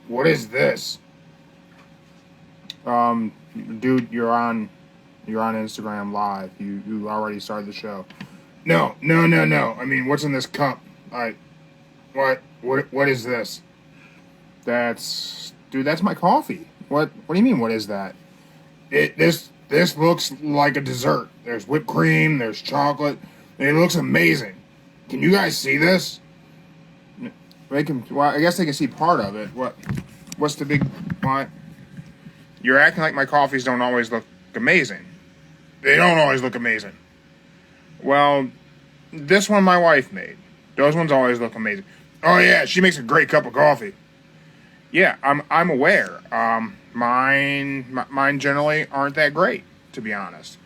what is this? Dude, you're on Instagram Live. You already started the show. No. I mean, what's in this cup? What is this? That's my coffee. What do you mean? What is that? This looks like a dessert. There's whipped cream. There's chocolate. It looks amazing. Can you guys see this? Well, I guess they can see part of it. What's the big what? You're acting like my coffees don't always look amazing. They don't always look amazing. Well, this one my wife made. Those ones always look amazing. Oh yeah, she makes a great cup of coffee. Yeah, I'm aware. Mine generally aren't that great, to be honest.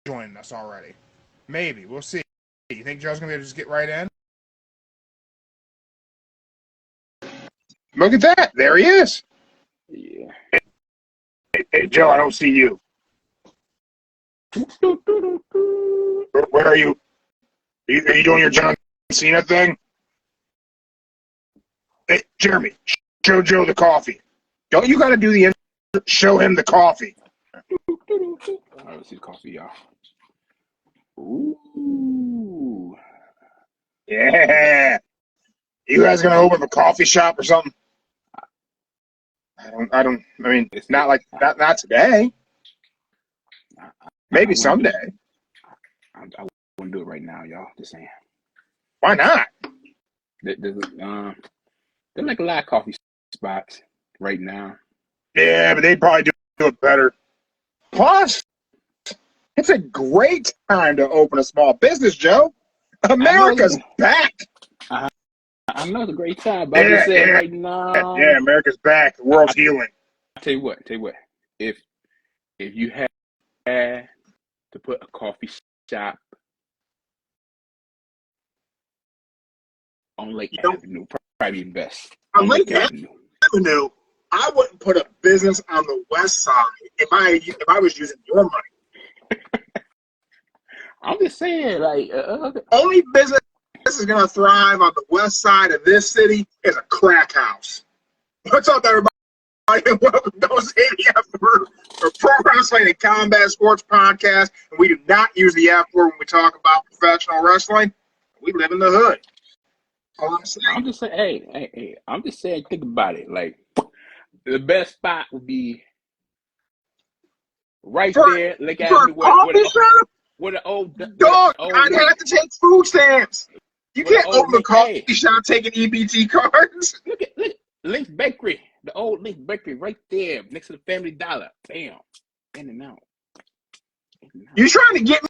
Joining us already. Maybe. We'll see. You think Joe's gonna be able to just get right in? Look at that. There he is. Yeah. Hey, Joe, I don't see you. Where are you? Are you doing your John Cena thing? Hey, Jeremy, show Joe the coffee. Don't you got to do the show him the coffee? All right, let's see the coffee, y'all. Ooh. Yeah. You guys gonna open a coffee shop or something? I mean, it's not today. Maybe someday. I wouldn't do it right now, y'all. Just saying. Why not? There's like a lot of coffee spots right now. Yeah, but they'd probably do it better. Plus, it's a great time to open a small business, Joe. America's back. I know it's a great time, but I'm just saying right now. Yeah, America's back. The world's healing. Tell you what. If you had to put a coffee shop on Lake Avenue, probably the best. On Lake Avenue, I wouldn't put a business on the west side if I was using your money. I'm just saying, like, only business is going to thrive on the west side of this city is a crack house. What's up, everybody? And welcome to those AEW for Pro Wrestling and Combat Sports Podcast. And we do not use the F word when we talk about professional wrestling. We live in the hood. All I'm saying. I'm just saying, hey, I'm just saying, think about it. Like, the best spot would be right there, Lake Avenue. With an old dog, I'd have to take food stamps. You can't open a coffee shop taking EBT cards. Look, Link's Bakery, the old Link's Bakery, right there next to the Family Dollar. Bam, in and out. You trying to get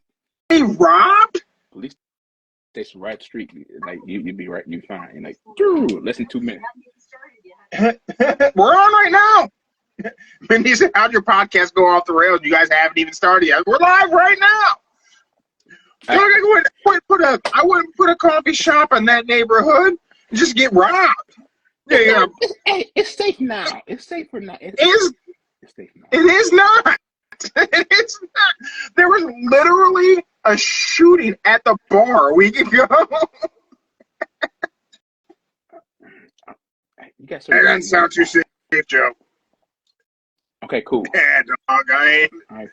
me robbed? Police station right the street. Like you'd be right, you fine. And like, less than 2 minutes. We're on right now. Mindy said, "How'd your podcast go off the rails? You guys haven't even started yet. We're live right now." I wouldn't put a coffee shop in that neighborhood and just get robbed. Yeah. It's safe now. It's safer now. It's safe now. It is not. It's not. There was literally a shooting at the bar a week ago. That doesn't sound too safe, Joe. Okay, cool. Yeah, dog, I ain't. All right,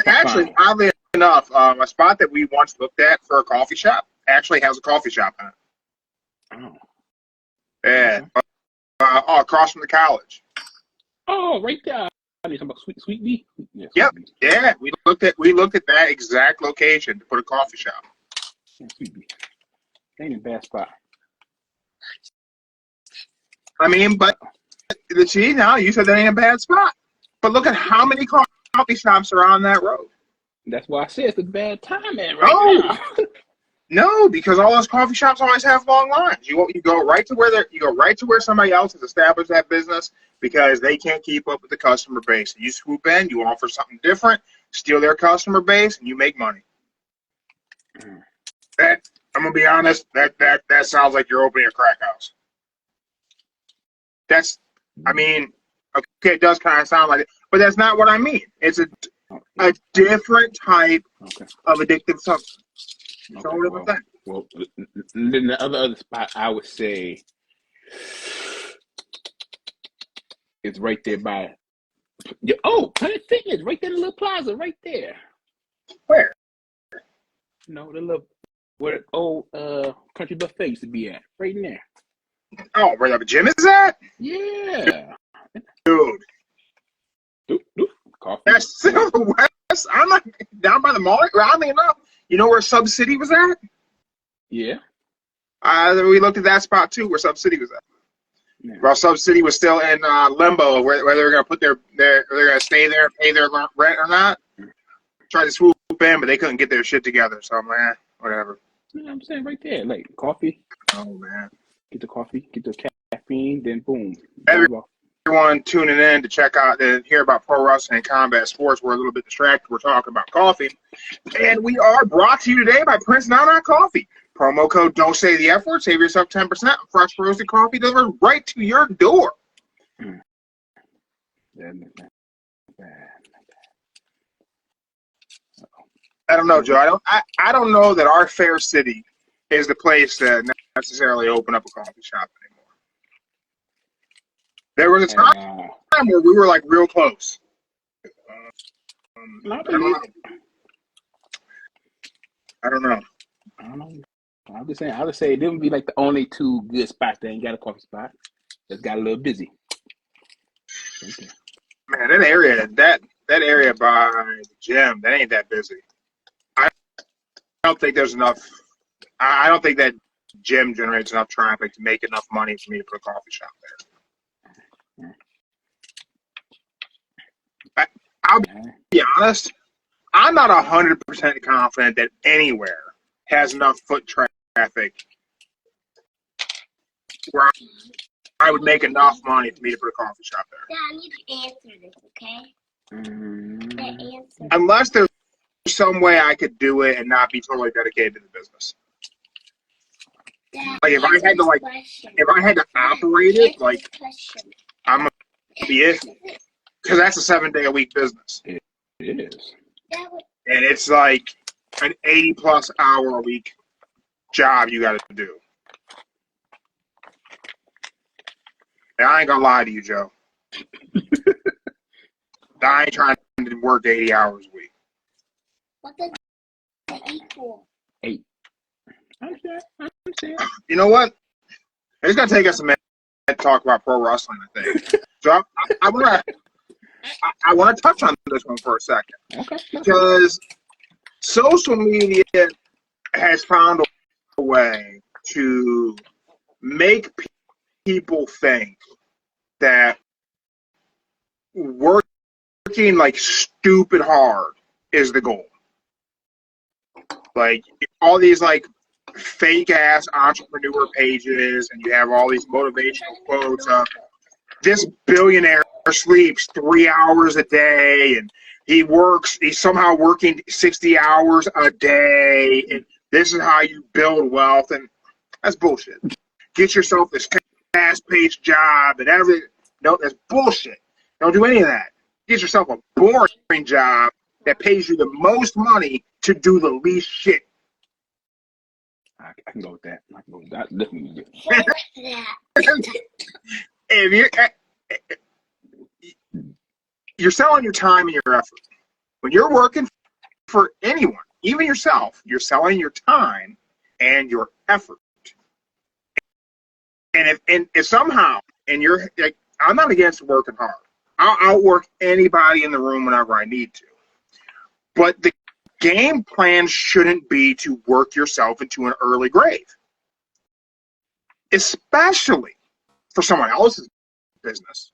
actually, oddly enough, a spot that we once looked at for a coffee shop actually has a coffee shop in it. Oh. Yeah. Across from the college. Oh, right there. You talking about Sweet Bee? Yeah, yep. Bee. Yeah, we looked at that exact location to put a coffee shop. Yeah, Sweet Bee. Ain't a bad spot. I mean, but see, now you said that ain't a bad spot. But look at how many coffee shops are on that road. That's why I said it's a bad time now. No, because all those coffee shops always have long lines. You go right to where somebody else has established that business because they can't keep up with the customer base. And you swoop in, you offer something different, steal their customer base, and you make money. That I'm gonna be honest, that sounds like you're opening a crack house. It does kind of sound like it, but that's not what I mean. It's a different type of addictive substance. Well, then the other spot I would say It's right there by. Planet Fitness, right there in the little plaza, right there. Where? No, the little where the old country buffet used to be at, right in there. Oh, where the gym is at? Yeah, Dude. Coffee. That's West. I'm not down by the mall. Oddly enough, you know where Sub City was at? Yeah. We looked at that spot too, where Sub City was at. Yeah. Well, Sub City was still in limbo, where they were going to put they're going to stay there, pay their rent or not. Tried to swoop in, but they couldn't get their shit together. So I'm like, whatever. You know what I'm saying? Right there, like coffee. Oh man. Get the coffee, get the caffeine, then boom. Everyone tuning in to check out and hear about pro wrestling and combat sports. We're a little bit distracted. We're talking about coffee. And we are brought to you today by Prince Now Not Coffee. Promo code Don't Say the F Word. Save yourself 10% on fresh roasted coffee delivered right to your door. I don't know, Joe. I don't know that our fair city is the place to necessarily open up a coffee shop anymore. There was a time where we were like real close. I don't know. I'm just saying. I would say they would be like the only two good spots that ain't got a coffee spot. Just got a little busy. Okay. Man, that area by the gym, that ain't that busy. I don't think there's enough. I don't think that gym generates enough traffic to make enough money for me to put a coffee shop there. I'll be honest. I'm not 100% confident that anywhere has enough foot traffic where I would make enough money for me to put a coffee shop there. Dad, I need to answer this, okay? The answer. Unless there's some way I could do it and not be totally dedicated to the business. Dad, Like if I had to operate it, like I'm gonna be it, because that's a 7-day-a-week business. It is. And it's like an 80+ hour a week job you got to do. And I ain't gonna lie to you, Joe. I ain't trying to work 80 hours a week. What does that equal? 8. I'm saying. You know what? It's gonna take us a minute to talk about pro wrestling, I think. So I want to touch on this one for a second. Okay. Because social media has found a way to make people think that working like stupid hard is the goal. Like all these like fake ass entrepreneur pages, and you have all these motivational quotes of this billionaire sleeps 3 hours a day, and he's somehow working 60 hours a day, and this is how you build wealth. And that's bullshit. Get yourself this fast-paced job and everything. No, that's bullshit. Don't do any of that. Get yourself a boring job that pays you the most money to do the least shit. I can go with that. I can go with that. Definitely. If you're selling your time and your effort. When you're working for anyone, even yourself, you're selling your time and your effort. And if somehow, and you're like, I'm not against working hard. I'll outwork anybody in the room whenever I need to. But the game plan shouldn't be to work yourself into an early grave, especially for someone else's business.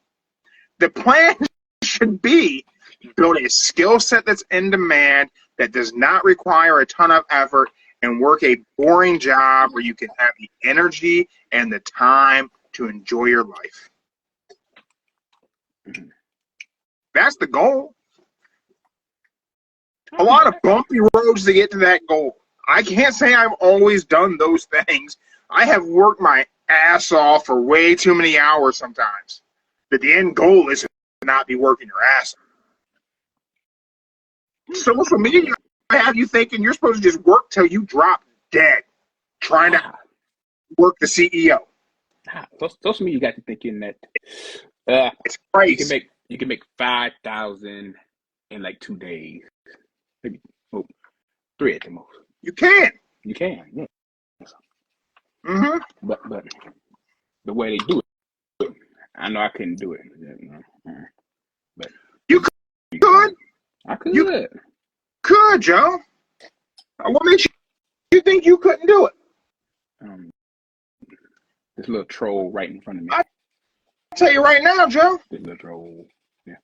The plan should be build a skill set that's in demand, that does not require a ton of effort, and work a boring job where you can have the energy and the time to enjoy your life. That's the goal. A lot of bumpy roads to get to that goal. I can't say I've always done those things. I have worked my ass off for way too many hours sometimes. But the end goal is to not be working your ass off. Social media have you thinking you're supposed to just work till you drop dead trying to work the CEO. Social media got you thinking that It's crazy. you can make 5,000 in like 2 days, maybe 3 at the most. You can. You can, yeah. Mm-hmm. But the way they do it, I know I couldn't do it. But You could. I could. You could, Joe. What makes you think you couldn't do it? This little troll right in front of me. I'll tell you right now, Joe. This little troll. Yeah.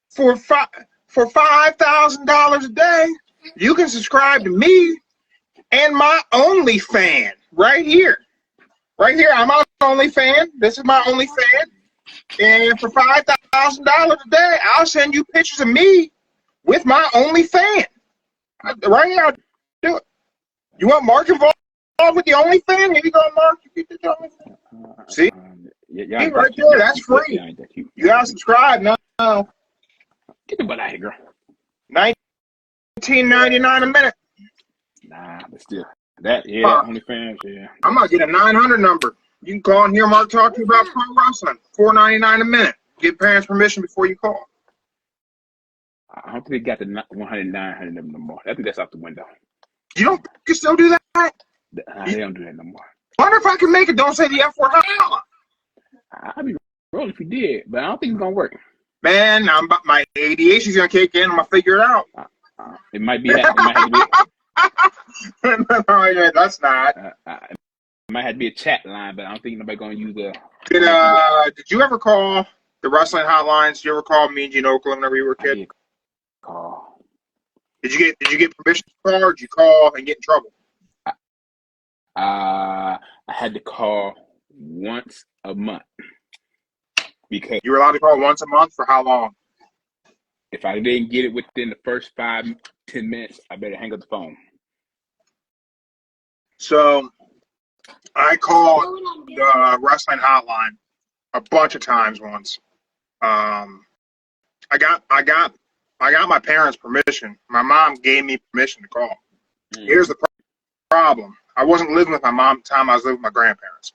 For $5,000 a day, you can subscribe to me and my OnlyFan right here. Right here, I'm on OnlyFan. This is my OnlyFan. And for $5,000 a day, I'll send you pictures of me with my OnlyFan. Right here, I'll do it. You want Mark involved with the OnlyFan? Here you go, Mark. You get the OnlyFan. See? Yeah, right there. That's free. You gotta subscribe now. Get the butt out of here, girl. $19.99 a minute. Nah, but still. OnlyFans, yeah. I'm gonna get a 900 number. You can call and hear Mark talk to you about pro wrestling. $4.99 a minute. Get parents' permission before you call. I don't think they got the 100, 900 number no more. I think that's out the window. You can still do that? They don't do that no more. Wonder if I can make it. Don't say the F word. Holla. I'd be rolling if you did, but I don't think it's gonna work. Man, my ADHD's gonna kick in. I'm gonna figure it out. It might be that. It might have to be. Yeah, that's not. It might have to be a chat line, but I don't think nobody gonna use the. Did you ever call the wrestling hotlines? Did you ever call me and Gene Oakland whenever you were a kid? Call. Did you get permission to call, or did you call and get in trouble? I had to call once a month because you were allowed to call once a month for how long? If I didn't get it within the first 5-10 minutes, I better hang up the phone. So I called the wrestling hotline a bunch of times once. I got my parents' permission. My mom gave me permission to call. Here's the problem. I wasn't living with my mom at the time. I was living with my grandparents.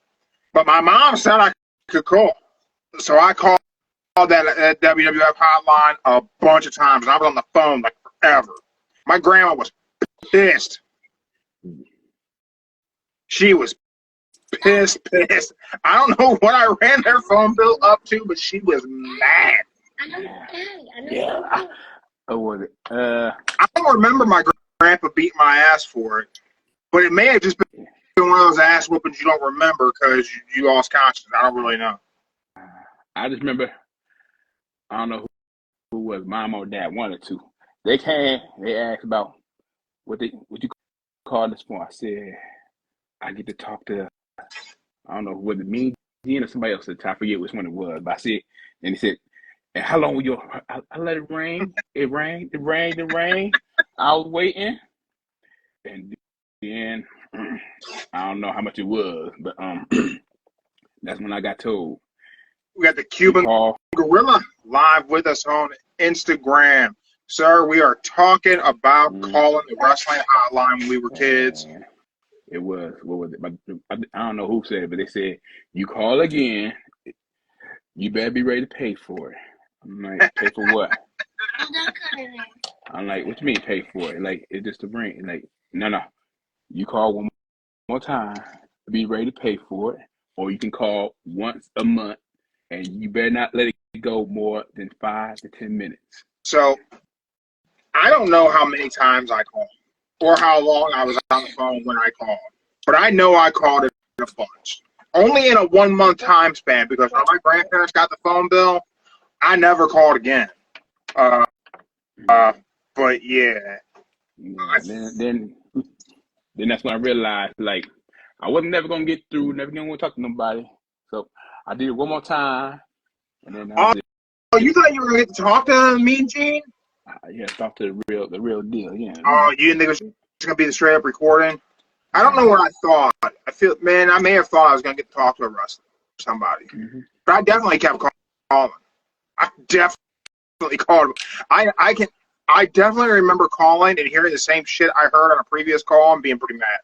But my mom said I could call. So I called that WWF hotline a bunch of times. And I was on the phone like forever. My grandma was pissed. She was pissed. I don't know what I ran their phone bill up to, but she was mad. Yeah. What was it? I don't remember my grandpa beating my ass for it, but it may have just been one of those ass whoopings you don't remember because you lost consciousness. I don't really know. I just remember, I don't know who was mom or dad, one or two. They came, they asked about what you call this for. I said, I get to talk to, I don't know, was it me, Gene, or somebody else at the time. I forget which one it was. But I said, and he said, and how long were you? I let it rain. It rained. I was waiting. And then, I don't know how much it was, but that's when I got told. We got the Cuban Gorilla live with us on Instagram. Sir, we are talking about calling the wrestling hotline when we were kids. It was, what was it? I don't know who said it, but they said, you call again, you better be ready to pay for it. I'm like, pay for what? I'm like, what you mean pay for it? Like, it's just a ring. Like, no. You call one more time, be ready to pay for it, or you can call once a month, and you better not let it go more than 5 to 10 minutes. So, I don't know how many times I called or how long I was on the phone when I called, but I know I called it a bunch. Only in a 1 month time span, because when my grandparents got the phone bill, I never called again. But yeah. Then that's when I realized, like, I wasn't never gonna get through, never gonna talk to nobody. So I did it one more time, and then you thought you were gonna get to talk to me and Gene? Yeah, talk to the real deal. Yeah. Oh, you didn't think it was gonna be the straight up recording? I don't know what I thought. I may have thought I was gonna get to talk to a wrestler or somebody, but I definitely kept calling. I definitely called. I definitely remember calling and hearing the same shit I heard on a previous call and being pretty mad.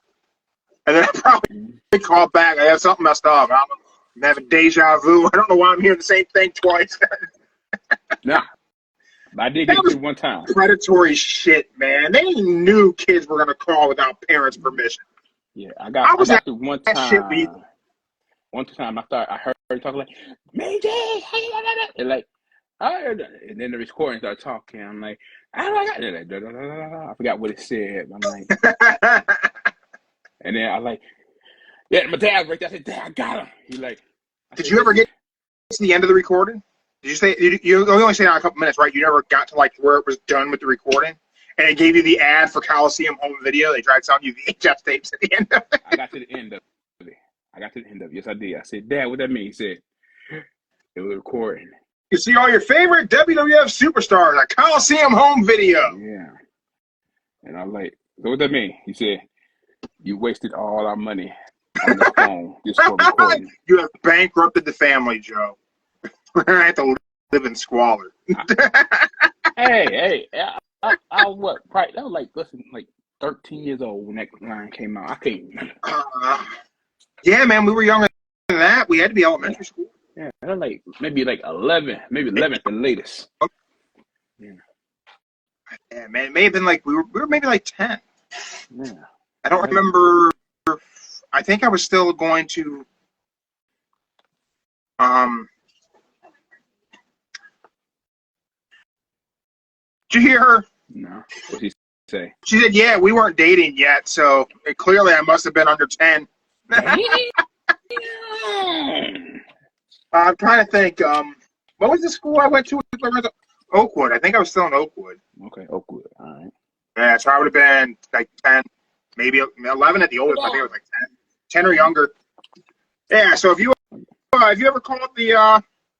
And then I probably called back. I had something messed up. I'm having deja vu. I don't know why I'm hearing the same thing twice. Nah, I did get it one time. Predatory shit, man. They knew kids were gonna call without parents' permission. Yeah, I got through one time. One time I heard her talking like, Major, and like, I heard that. And then the recording started talking. I'm like, I forgot what it said. I'm like, and then I like, yeah, my dad right there. I said, Dad, I got him. He like, did you ever get to the end of the recording? Did you say you only stayed on a couple minutes, right? You never got to like where it was done with the recording, and it gave you the ad for Coliseum Home Video. They tried selling you VHS tapes at the end of it. I got to the end of it. Yes, I did. I said, Dad, what that mean? He said, it was recording. You see all your favorite WWF superstars at Coliseum Home Video. Yeah. And I'm like, so what that mean? He said, you wasted all our money on the phone just for recording. You have bankrupted the family, Joe. I have to live in squalor. Hey, I what? Probably, that was like 13 years old when that line came out. I can't remember. Yeah, man, we were younger than that. We had to be elementary school. Yeah, that was like maybe like 11, maybe 11 at the latest. Yeah. Yeah, man, it may have been like we were maybe like 10. Yeah. I don't remember. I think I was still going to. Did you hear her? No. What did she say? She said, "Yeah, we weren't dating yet, so clearly I must have been under 10." I'm trying to think. What was the school I went to? Oakwood. I think I was still in Oakwood. Okay, Oakwood. All right. Yeah, so I would have been like 10, maybe 11 at the oldest. I think it was like 10 or younger. Yeah. So if you ever called the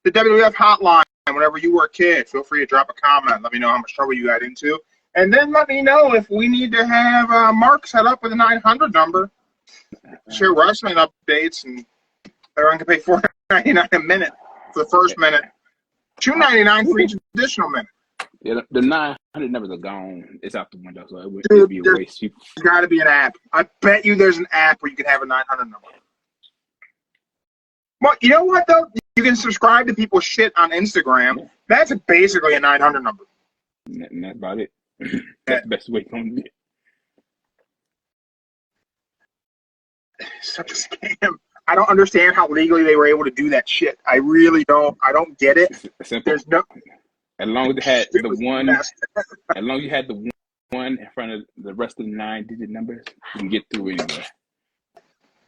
WWF hotline whenever you were a kid, feel free to drop a comment. Let me know how much trouble you got into, and then let me know if we need to have Mark set up with a 900 number. Share wrestling updates, and everyone can pay $4.99 a minute for the first minute, $2.99 for each additional minute. Yeah, the 900 numbers are gone. It's out the window, so it would be a waste. There's got to be an app. I bet you there's an app where you can have a 900 number. Well, you know what, though? You can subscribe to people's shit on Instagram. Yeah. That's basically a 900 number. And that's about it. That's the best way to do it. Such a scam. I don't understand how legally they were able to do that shit. I really don't. I don't get it. There's no. As long as they had the one, as long as you had the one in front of the rest of the 9-digit numbers, you can get through anywhere.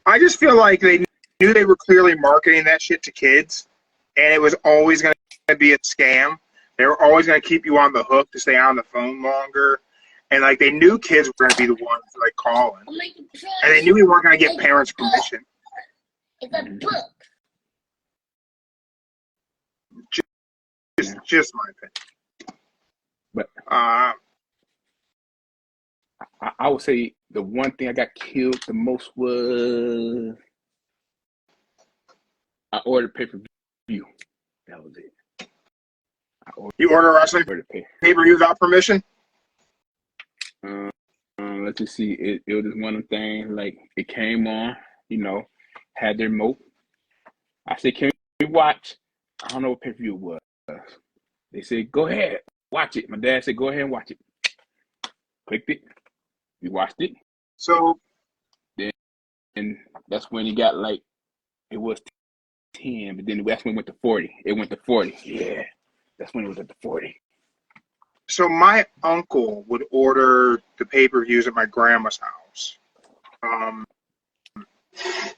I just feel like they knew they were clearly marketing that shit to kids, and it was always going to be a scam. They were always going to keep you on the hook to stay on the phone longer. And, like, they knew kids were going to be the ones, like, calling. And they knew we weren't going to get parents' permission. It's a book. Just my opinion. But I would say the one thing I got killed the most was I ordered pay-per-view. That was it. You order wrestling pay-per-view without permission? Let's just see. It was one of the things, like, it came on, had their remote. I said, can we watch? I don't know what pay-per-view it was. They said, go ahead, watch it. My dad said, go ahead and watch it. Clicked it. We watched it. So then that's when it got like, it was 10, but then that's when it went to 40. It went to 40. Yeah. That's when it was at the 40. So my uncle would order the pay-per-views at my grandma's house.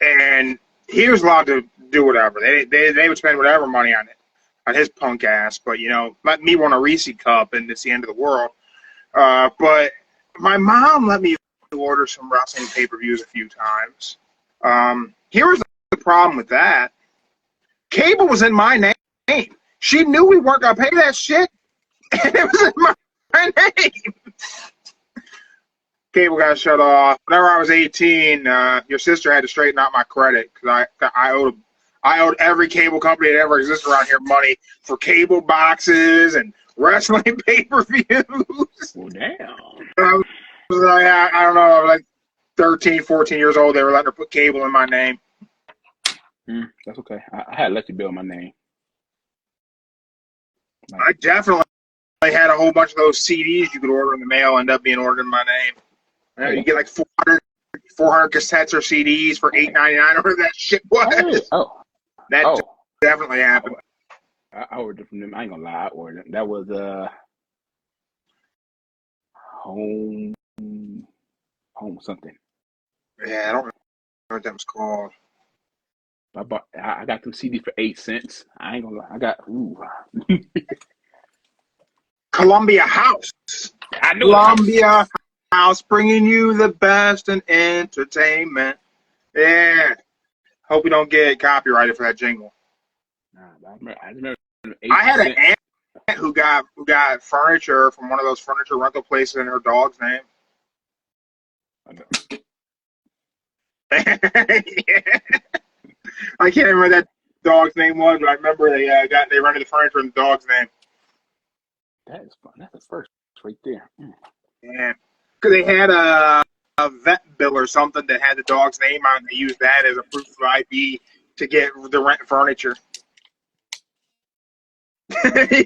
And he was allowed to do whatever. They would spend whatever money on it, on his punk ass. But, let me want a Reese cup and it's the end of the world. But my mom let me order some wrestling pay-per-views a few times. Here was the problem with that. Cable was in my name. She knew we weren't going to pay that shit, and it was in my name. Cable got shut off. Whenever I was 18, your sister had to straighten out my credit because I owed every cable company that ever existed around here money for cable boxes and wrestling pay-per-views. Well, damn. I was like, I don't know, like 13, 14 years old. They were letting her put cable in my name. That's okay. I had to let you build my name. I definitely had a whole bunch of those CDs you could order in the mail, end up being ordered in my name. Oh, yeah? You get like 400 cassettes or CDs for $8.99 or whatever that shit was. Oh. That definitely happened. I ordered from them. I ain't gonna lie, I ordered. That was home something. Yeah, I don't know what that was called. I got them CDs for 8 cents. I ain't gonna lie. I got Columbia House. I know Columbia House, bringing you the best in entertainment. Yeah. Hope we don't get copyrighted for that jingle. I remember I had an aunt who got furniture from one of those furniture rental places in her dog's name. Yeah. I can't remember what that dog's name was, but I remember they rented the furniture in the dog's name. That is fun. That's the first right there. Yeah, because they had a vet bill or something that had the dog's name on it. They used that as a proof of ID to get the rent furniture.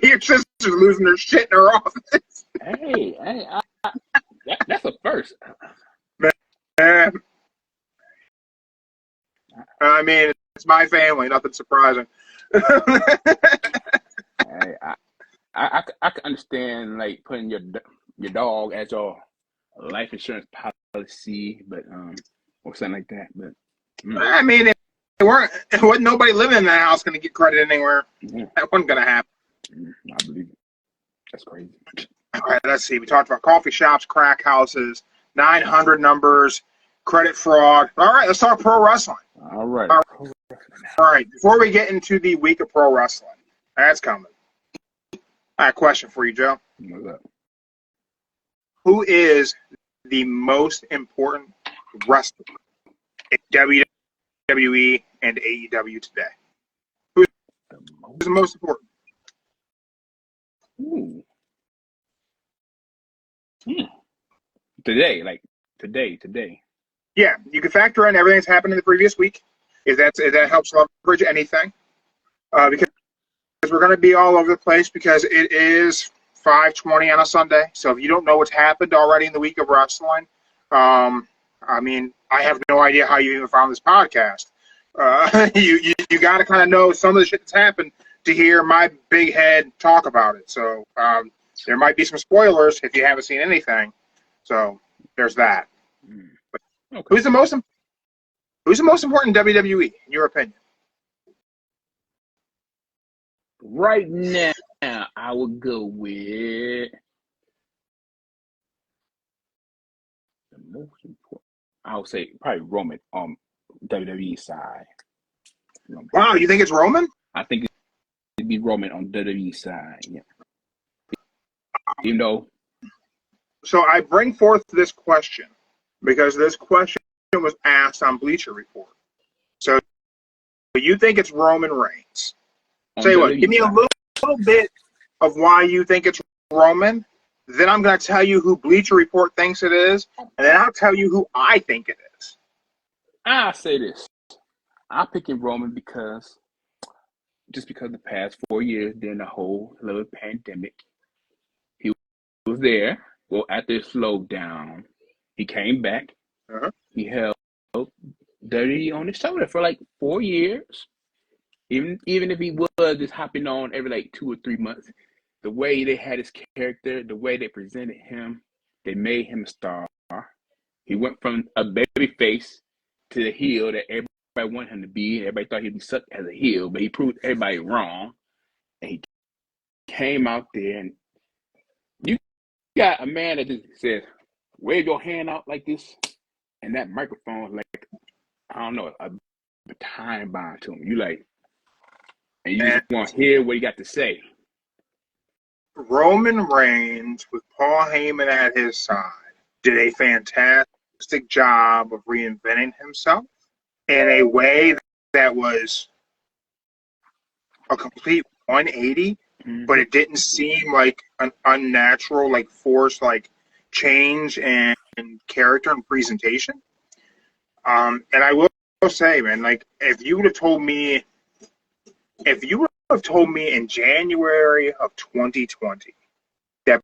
Your sister's losing her shit in her office. Hey, that's a first. I mean, it's my family. Nothing surprising. Hey, I can understand like putting your dog as your life insurance policy, but or something like that. But I mean, wasn't nobody living in that house going to get credit anywhere. That wasn't going to happen. I believe it. That's crazy. All right, let's see. We talked about coffee shops, crack houses, 900 numbers, credit fraud. All right, let's talk pro wrestling. All right. All right. Before we get into the week of pro wrestling, that's coming. I have a question for you, Joe. What's up? Who is the most important wrestler in WWE and AEW today? Who is the most important? Ooh. Today, like today. Yeah, you can factor in everything that's happened in the previous week. If that helps leverage anything, because we're going to be all over the place because it is 5:20 on a Sunday. So if you don't know what's happened already in the week of wrestling, I mean, I have no idea how you even found this podcast. You got to kind of know some of the shit that's happened to hear my big head talk about it. So there might be some spoilers if you haven't seen anything. So there's that. Okay. Who's the most important in WWE, in your opinion? Right now, I would go with the most important. I would say probably Roman on WWE side. Roman. Wow, you think it's Roman? I think it'd be Roman on WWE side. Yeah. You know. So I bring forth this question because this question was asked on Bleacher Report. So you think it's Roman Reigns? Tell you what, give me a little bit of why you think it's Roman. Then I'm going to tell you who Bleacher Report thinks it is, and then I'll tell you who I think it is. I'll say this. I'm picking Roman because the past 4 years during the whole little pandemic, he was there. Well, after it slowed down, he came back. Uh-huh. He held WWE on his shoulder for like 4 years. Even if he was just hopping on every like 2 or 3 months, the way they had his character, the way they presented him, they made him a star. He went from a baby face to the heel that everybody wanted him to be. Everybody thought he'd be sucked as a heel, but he proved everybody wrong. And he came out there, and you got a man that just says, wave your hand out like this, and that microphone like, I don't know, a time bomb to him. You like, and you just want to hear what he got to say. Roman Reigns, with Paul Heyman at his side, did a fantastic job of reinventing himself in a way that was a complete 180, but it didn't seem like an unnatural, like forced, like change in character and presentation. And I will will say, man, like if you would have told me in January of 2020 that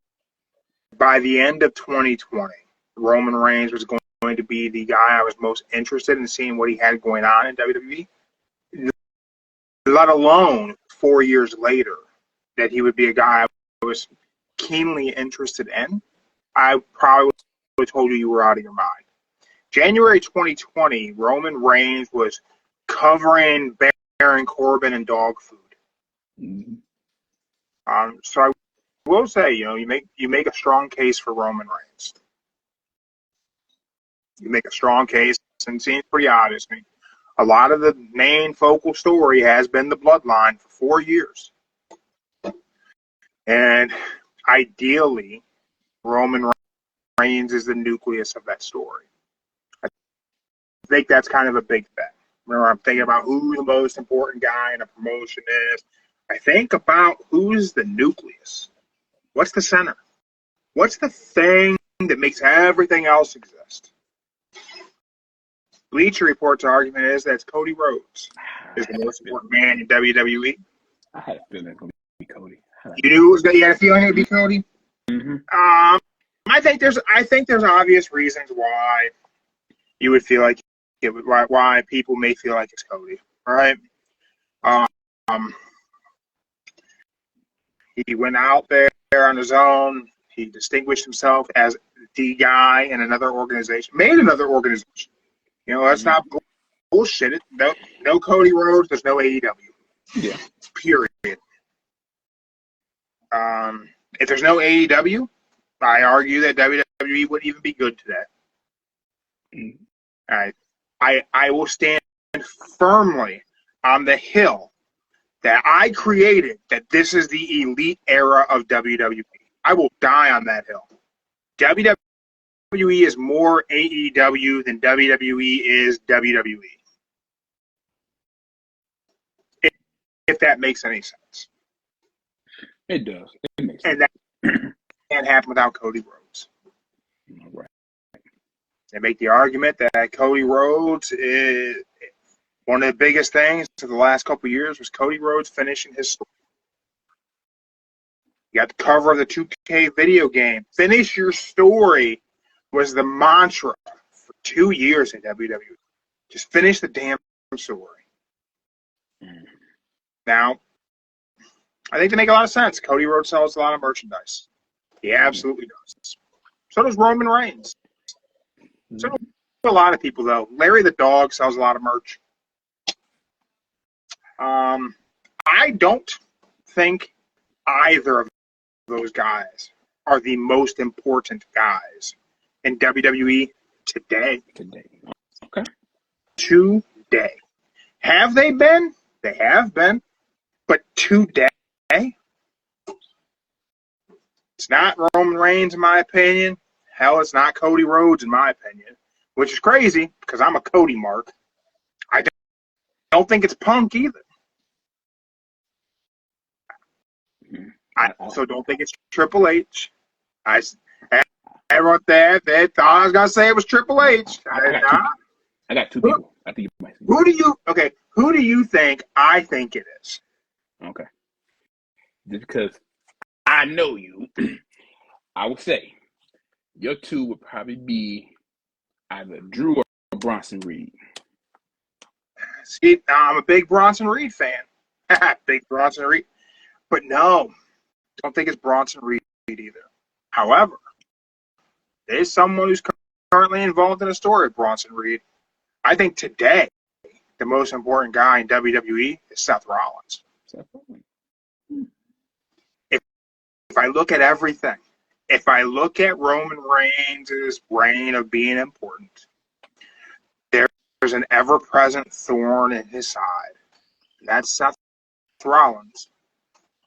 by the end of 2020, Roman Reigns was going to be the guy I was most interested in seeing what he had going on in WWE, let alone 4 years later that he would be a guy I was keenly interested in, I probably would have told you were out of your mind. January 2020, Roman Reigns was covering Baron Corbin and dog food. Mm-hmm. So I will say, you make a strong case for Roman Reigns. You make a strong case, and it seems pretty obvious to me. A lot of the main focal story has been the bloodline for 4 years. And ideally, Roman Reigns is the nucleus of that story. I think that's kind of a big bet. Remember, I'm thinking about who the most important guy in a promotion is. I think about who's the nucleus. What's the center? What's the thing that makes everything else exist? Bleacher Report's argument is that Cody Rhodes is the most important man in WWE. I had a feeling it was going to be Cody. You had a feeling it would be Cody? Mm-hmm. I think there's obvious reasons why you would feel like why people may feel like it's Cody, right? He went out there on his own. He distinguished himself as the guy in another organization, made another organization. Let's not bullshit it. No Cody Rhodes. There's no AEW. Yeah. Period. If there's no AEW, I argue that WWE wouldn't even be good today. I will stand firmly on the hill that I created, that this is the elite era of WWE. I will die on that hill. WWE is more AEW than WWE is WWE. If that makes any sense. It does. It makes sense. And that can't happen without Cody Rhodes. Right. They make the argument that Cody Rhodes is one of the biggest things to the last couple of years was Cody Rhodes finishing his story. You got the cover of the 2K video game. Finish your story was the mantra for 2 years in WWE. Just finish the damn story. Now, I think they make a lot of sense. Cody Rhodes sells a lot of merchandise. He absolutely does. So does Roman Reigns. So do a lot of people, though. Larry the Dog sells a lot of merch. I don't think either of those guys are the most important guys in WWE today. Okay. Today. Have they been? They have been. But today, it's not Roman Reigns, in my opinion. Hell, it's not Cody Rhodes, in my opinion. Which is crazy, because I'm a Cody mark. I don't think it's Punk either. I also don't think it's Triple H. I wrote that. I thought I was going to say it was Triple H. I got two people. I think you might. Who do you think I think it is? Okay. Just because I know you, I would say your two would probably be either Drew or Bronson Reed. See, I'm a big Bronson Reed fan. Big Bronson Reed. But no, don't think it's Bronson Reed either. However, there's someone who's currently involved in a story of Bronson Reed. I think today, the most important guy in WWE is Seth Rollins. If I look at everything, if I look at Roman Reigns' reign of being important, there's an ever-present thorn in his side. And that's Seth Rollins.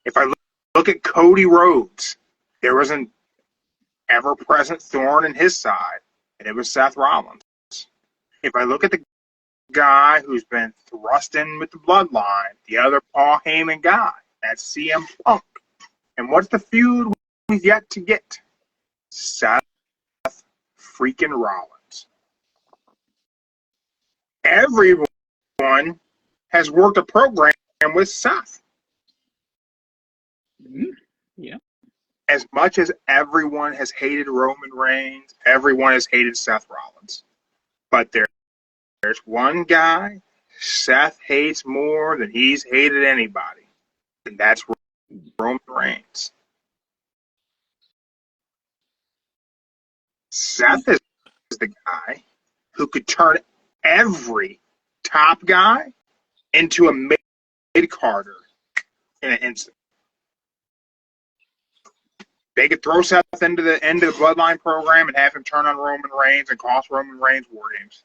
If I look at Cody Rhodes, there was an ever-present thorn in his side, and it was Seth Rollins. If I look at the guy who's been thrust in with the bloodline, the other Paul Heyman guy, that's CM Punk. And what's the feud we've yet to get? Seth freaking Rollins. everyone has worked a program with Seth. Yeah. As much as everyone has hated Roman Reigns, everyone has hated Seth Rollins. But there's one guy Seth hates more than he's hated anybody, and that's Roman Reigns. Seth is the guy who could turn every top guy into a mid-carder in an instant. They could throw Seth into the Bloodline program and have him turn on Roman Reigns and cost Roman Reigns War Games.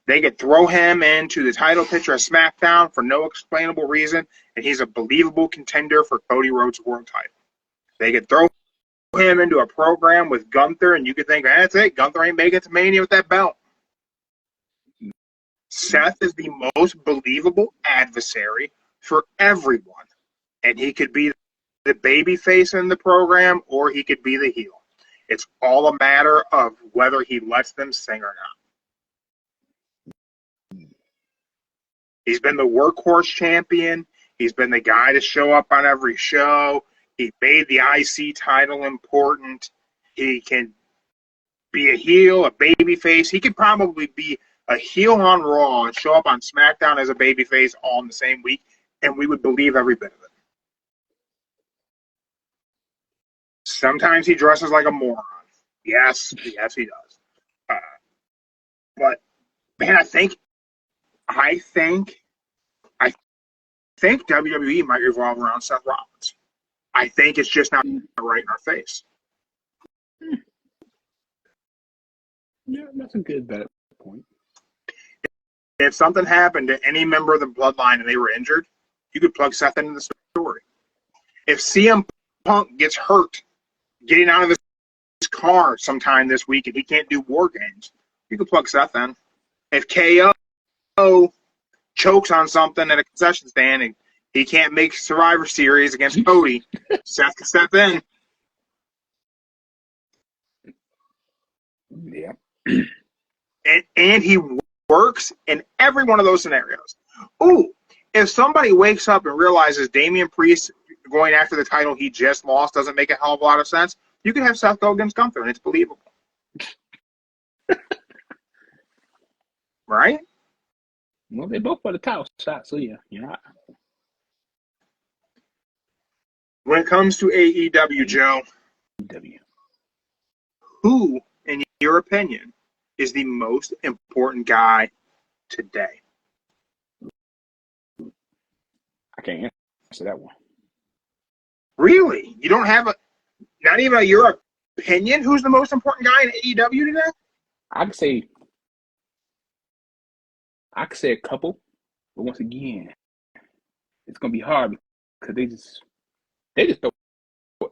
They could throw him into the title picture of SmackDown for no explainable reason, and he's a believable contender for Cody Rhodes' world title. They could throw him into a program with Gunther, and you could think, that's it, Gunther ain't making it to Mania with that belt. Seth is the most believable adversary for everyone, and he could be the baby face in the program, or he could be the heel. It's all a matter of whether he lets them sing or not. He's been the workhorse champion. He's been the guy to show up on every show. He made the IC title important. He can be a heel, a baby face. He could probably be a heel on Raw and show up on SmackDown as a baby face all in the same week, and we would believe every bit of it. Sometimes he dresses like a moron. Yes, he does. But man, I think WWE might revolve around Seth Rollins. I think it's just not right in our face. Yeah, that's a good point. If something happened to any member of the Bloodline and they were injured, you could plug Seth into the story. If CM Punk gets hurt getting out of his car sometime this week and he can't do War Games, you could plug Seth in. If KO chokes on something at a concession stand and he can't make Survivor Series against Cody, Seth can step in. Yeah. And he works in every one of those scenarios. Ooh, if somebody wakes up and realizes Damian Priest going after the title he just lost doesn't make a hell of a lot of sense, you can have Seth go against Gunther, and it's believable. Right? Well, they both for the title shot, so yeah. When it comes to AEW, Joe, who, in your opinion, is the most important guy today? I can't answer that one. Really? You don't have not even your opinion? Who's the most important guy in AEW today? I could say a couple, but once again, it's gonna be hard because they just throw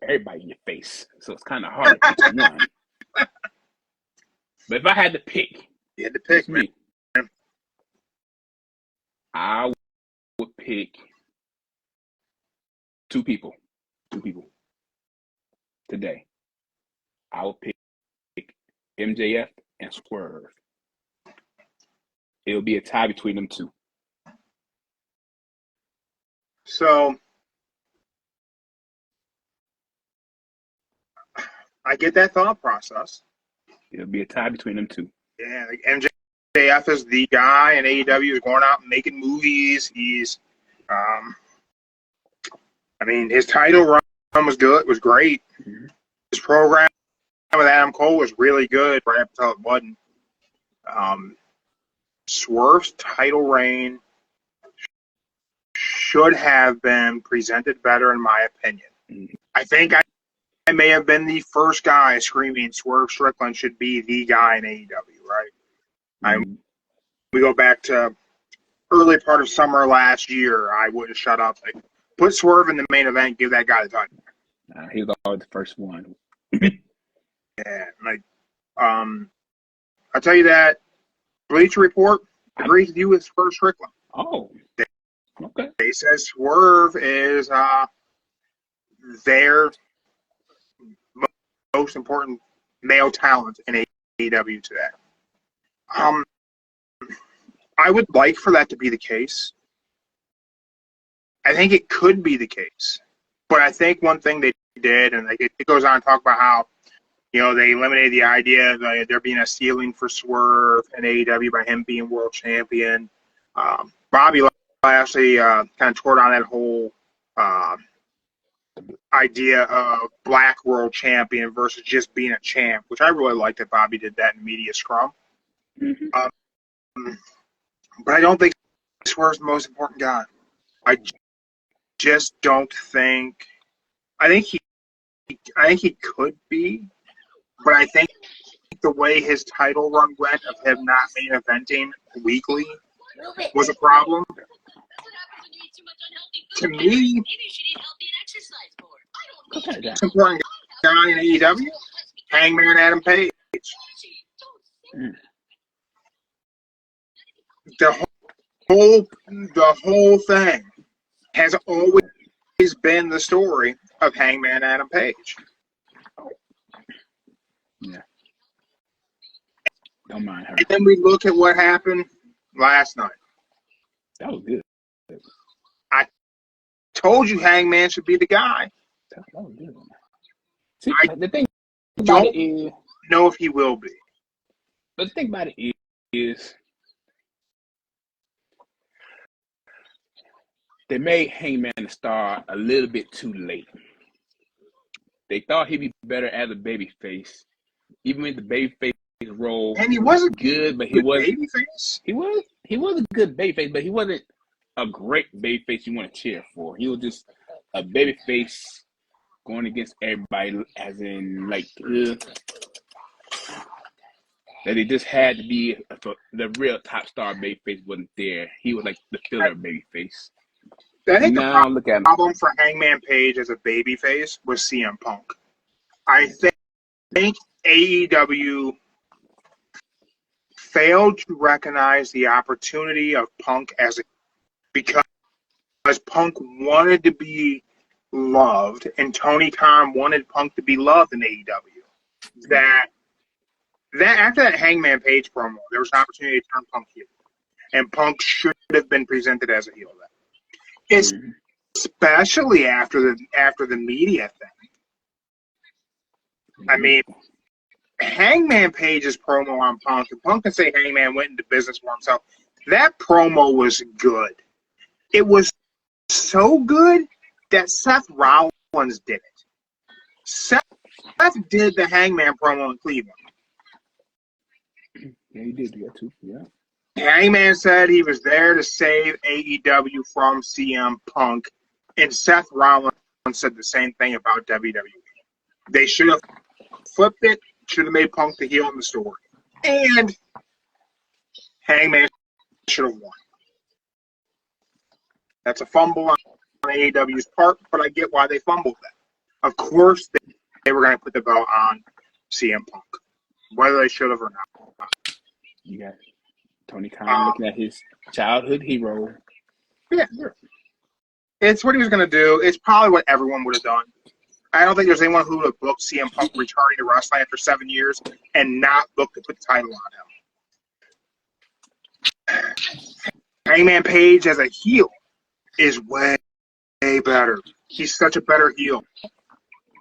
everybody in your face, so it's kind of hard to pick one. But if I had to pick, Me. I would pick two people today. I would pick MJF and Swerve. It'll be a tie between them two. So I get that thought process. It'll be a tie between them two. Yeah, like MJF is the guy, and AEW is going out and making movies. He's, his title run was good, was great. Mm-hmm. His program with Adam Cole was really good right up until it wasn't. Swerve's title reign should have been presented better, in my opinion. Mm-hmm. I think I may have been the first guy screaming Swerve Strickland should be the guy in AEW, right? Mm-hmm. We go back to early part of summer last year. I wouldn't shut up. Like, put Swerve in the main event, give that guy the title. He was always the first one. Yeah, I'll tell you that Bleacher Report agrees with you with Swerve Strickland. Oh, okay. They say Swerve is their most important male talent in AEW today. I would like for that to be the case. I think it could be the case. But I think one thing they did, and it goes on to talk about how, they eliminated the idea of there being a ceiling for Swerve and AEW by him being world champion. Bobby Lashley kind of tore down that whole idea of black world champion versus just being a champ, which I really liked that Bobby did that in Media Scrum. But I don't think Swerve's the most important guy. I just don't think. I think he could be, but I think the way his title run went of him not main eventing weekly was a problem. To me, most important guy in AEW, Hangman Adam Page. The whole thing has always been the story of Hangman Adam Page. Yeah. Don't mind her. And then we look at what happened last night. That was good. I told you Hangman should be the guy. That was good. See, I the thing about it don't is, know if he will be. but the thing about it is they made Hangman a star a little bit too late. They thought he'd be better as a babyface, even with the babyface role. And he wasn't good, but he was babyface. He was a good babyface, but he wasn't a great babyface you want to cheer for. He was just a babyface going against everybody, as in that he just had to be the real top star babyface wasn't there. He was like the filler babyface. I think now the look at him. problem for Hangman Page as a babyface was CM Punk. I think AEW failed to recognize the opportunity of Punk because Punk wanted to be loved, and Tony Khan wanted Punk to be loved in AEW. That after that Hangman Page promo, there was an opportunity to turn Punk heel, and Punk should have been presented as a heel then. Especially after the media thing. I mean, Hangman Page's promo on Punk, and Punk can say Hangman went into business for himself. That promo was good. It was so good that Seth Rollins did it. Seth did the Hangman promo in Cleveland. Yeah, he did that too. Yeah. Hangman said he was there to save AEW from CM Punk, and Seth Rollins said the same thing about WWE. They should have flipped it, should have made Punk the heel in the story. And Hangman should have won. That's a fumble on AEW's part, but I get why they fumbled that. Of course, they were going to put the belt on CM Punk, whether they should have or not. You got Tony Khan looking at his childhood hero. Yeah. It's what he was going to do. It's probably what everyone would have done. I don't think there's anyone who would have booked CM Punk returning to wrestling after 7 years and not booked to put the title on him. Hangman Page as a heel is way better. He's such a better heel.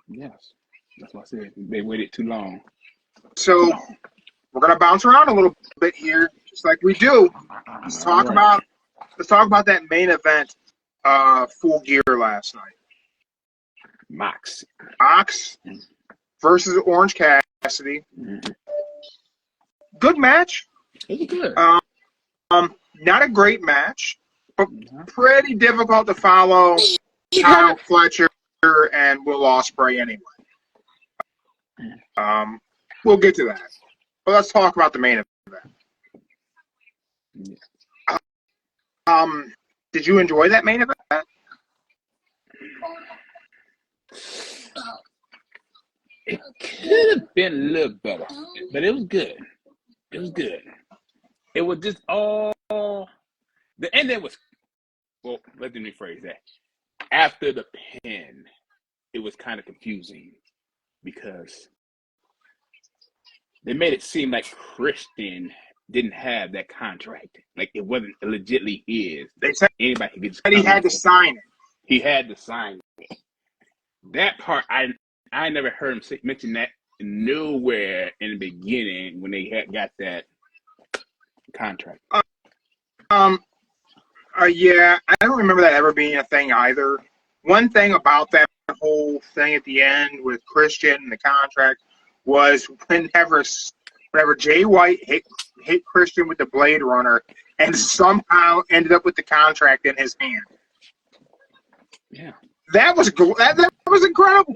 Yes. That's what I said. They waited too long. So we're going to bounce around a little bit here, just like we do. Let's talk about that main event, Full Gear last night. Mox versus Orange Cassidy. Mm-hmm. Good match. It was good. Not a great match, but pretty difficult to follow Kyle Fletcher and Will Ospreay anyway. We'll get to that. But let's talk about the main event. Did you enjoy that main event? It could have been a little better, but it was good. It was good. It was just all the ending was. Well, let me rephrase that. After the pin, it was kind of confusing because they made it seem like Christian didn't have that contract. Like it wasn't legitly his. They said Anybody could just he had to sign it. He had to sign it. That part, I never heard him mention that nowhere in the beginning when they got that contract. Yeah, I don't remember that ever being a thing either. One thing about that whole thing at the end with Christian and the contract was whenever Jay White hit Christian with the Blade Runner and somehow ended up with the contract in his hand. Yeah, that was incredible.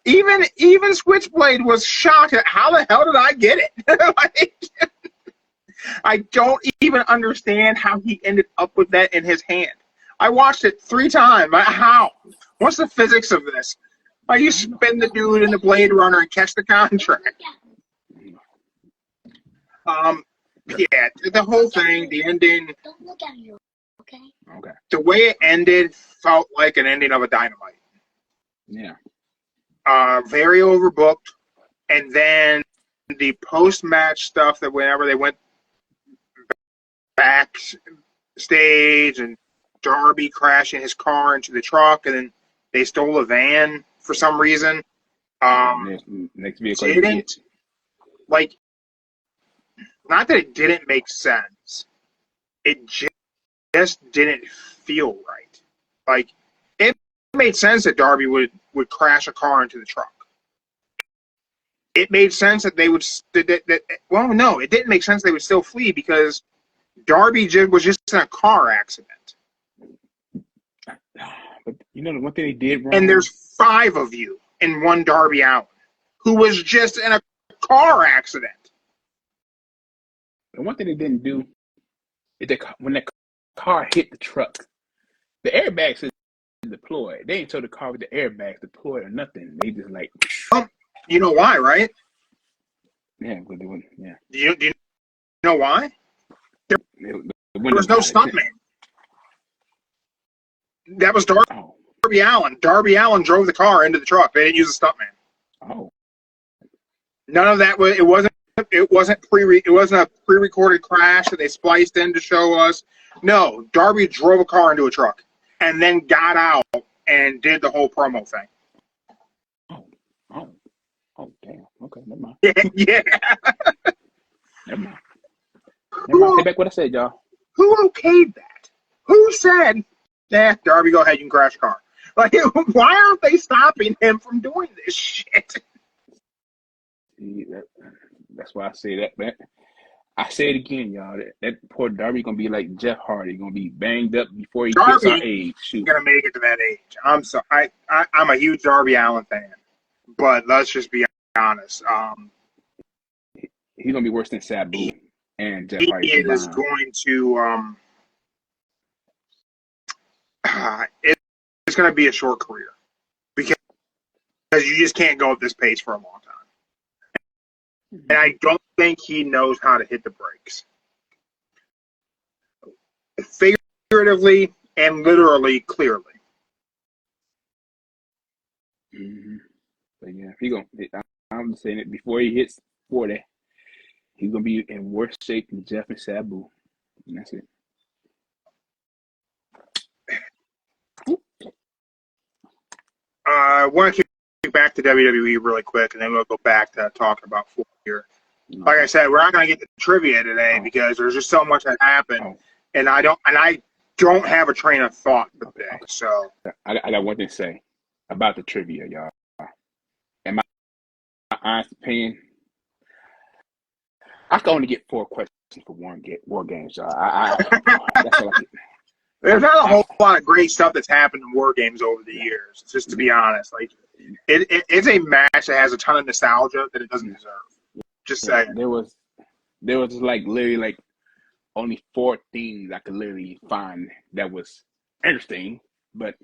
Even Switchblade was shocked at how the hell did I get it? I don't even understand how he ended up with that in his hand. I watched it 3 times. How? What's the physics of this? Like you spin the dude in the Blade Runner and catch the contract. Yeah, the whole thing, the ending. Don't look at you, okay? Okay. The way it ended felt like an ending of a Dynamite. Yeah. Very overbooked, and then the post-match stuff that whenever they went backstage and Darby crashing his car into the truck, and then they stole a van for some reason. Next vehicle. Didn't like. Not that it didn't make sense. It just didn't feel right. Like it made sense that Darby would crash a car into the truck. It made sense that they would. Well, no, it didn't make sense they would still flee because Darby was just in a car accident. But you know the one thing they did wrong. And there's 5 of you in one Darby Allin who was just in a car accident. The one thing they didn't do is when that car hit the truck, the airbags is deployed. They ain't told the car with the airbags deployed or nothing. They just like. You know why, right? Yeah, but they wouldn't. Yeah. Do you know why? There was no stuntman. That was Darby Allin. Darby Allin drove the car into the truck. They didn't use a stuntman. Oh. None of that was. It wasn't a pre-recorded crash that they spliced in to show us. No, Darby drove a car into a truck and then got out and did the whole promo thing. Oh, damn. Okay, never mind. Yeah. Never mind. Take back what I said, y'all. Who okayed that? Who said, Darby, go ahead, you can crash a car. Like, why aren't they stopping him from doing this shit? See, that's why I say that, man. I say it again, y'all. That poor Darby gonna be like Jeff Hardy, gonna be banged up before he hits our age. Shoot, gonna make it to that age. I'm sorry. I'm a huge Darby Allin fan, but let's just be honest. He's gonna be worse than Sabu and Jeff Hardy. He is going to. It's gonna be a short career because you just can't go at this pace for a long time. And I don't think he knows how to hit the brakes. Figuratively and literally, clearly. Mm-hmm. But yeah, I'm saying it before he hits 40, he's gonna be in worse shape than Jeff and Sabu. And that's it. I want to kick back to WWE really quick, and then we'll go back to talking about Full Gear. Like I said, we're not going to get the trivia today because there's just so much that happened, and I don't have a train of thought for today. So I got one thing to say about the trivia, y'all. In my honest opinion, I can only get 4 questions for war games, y'all. That's all I get. There's not a whole lot of great stuff that's happened in War Games over the years. Just to be honest, like it's a match that has a ton of nostalgia that it doesn't deserve. Just saying. There was like literally like only 4 things I could literally find that was interesting, but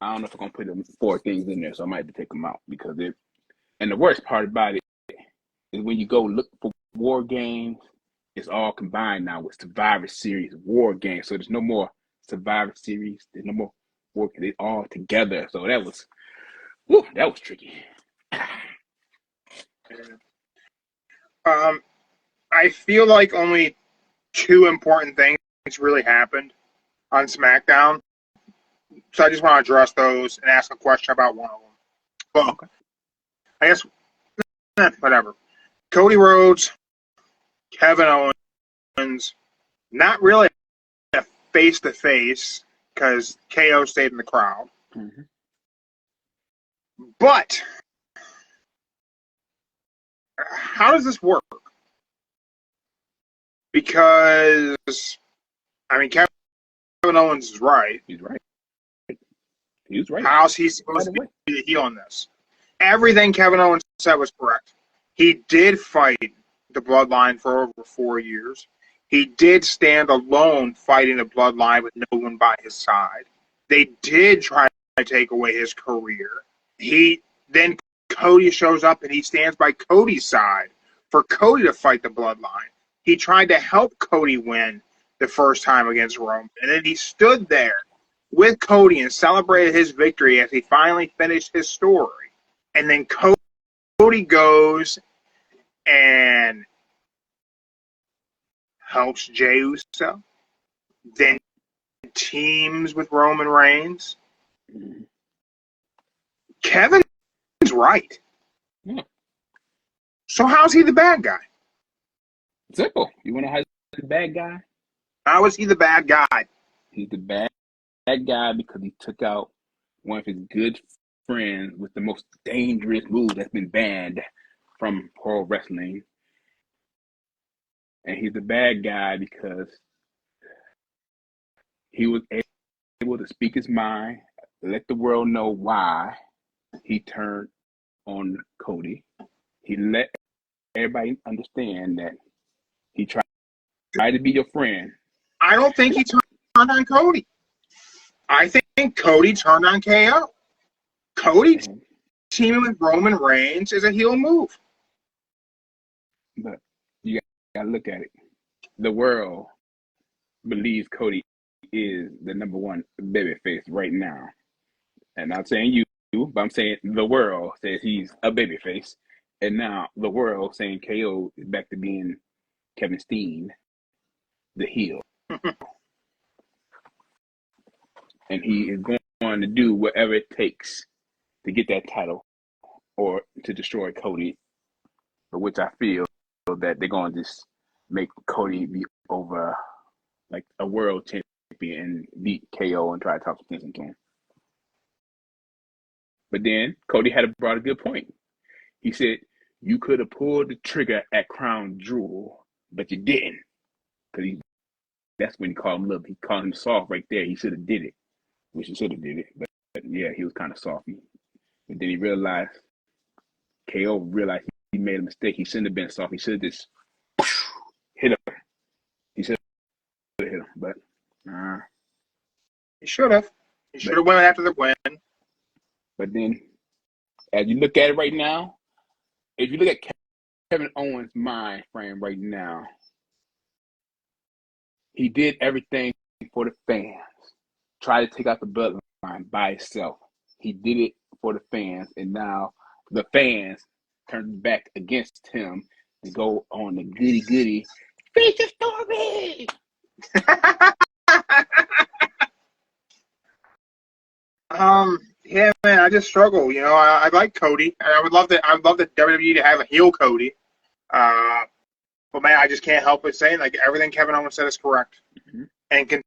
I don't know if I'm gonna put them 4 things in there, so I might have to take them out because it. And the worst part about it is when you go look for War Games, it's all combined now with Survivor Series War Games. So there's no more Survivor Series. There's no more War Games. They're all together. So that was tricky. I feel like only two important things really happened on SmackDown. So I just want to address those and ask a question about one of them. Well, Okay. I guess, whatever. Cody Rhodes, Kevin Owens, not really a face-to-face because KO stayed in the crowd. Mm-hmm. But how does this work? Because, I mean, Kevin Owens is right. He's right. He was right. How's he supposed to be the heel on this? Everything Kevin Owens said was correct. He did fight the Bloodline for over 4 years. He did stand alone fighting the Bloodline with no one by his side. They did try to take away his career. Then Cody shows up and he stands by Cody's side for Cody to fight the Bloodline. He tried to help Cody win the first time against Roman, and then he stood there with Cody and celebrated his victory as he finally finished his story. And then Cody goes and helps Jey Uso, then teams with Roman Reigns. Mm-hmm. Kevin's right. Yeah. So how's he the bad guy? Simple. You want to know how he's the bad guy? How is he the bad guy? He's the bad guy because he took out one of his good friends with the most dangerous move that's been banned from pro wrestling. And he's the bad guy because he was able to speak his mind, let the world know why he turned on Cody. He let everybody understand that he tried to be your friend. I don't think he turned on Cody. I think Cody turned on KO. Cody teaming with Roman Reigns is a heel move. But you got to look at it. The world believes Cody is the number one babyface right now. And I'm saying you, but I'm saying the world says he's a babyface. And now the world saying KO is back to being Kevin Steen, the heel. And he is going to do whatever it takes to get that title or to destroy Cody, for which I feel that they're going to just make Cody be over like a world champion and beat KO and try to talk sense into him. But then Cody brought a good point. He said, you could have pulled the trigger at Crown Jewel, but you didn't. Because that's when he called him he called him soft right there. He should have did it. Which he should have did it. But yeah, he was kind of softy. But then he realized, KO realized he made a mistake. He shouldn't have been soft. He should have just hit him. He should have hit him. But He should have. He should have went after the win. But then, as you look at it right now, if you look at Kevin Owens' mind frame right now, he did everything for the fans. Tried to take out the bloodline by itself. He did it for the fans, and now the fans turned back against him and go on the goody feature story. Yeah, man, I just struggle. You know, I like Cody, and I would love the WWE to have a heel Cody. But man, I just can't help but saying like everything Kevin Owens said is correct. Mm-hmm. And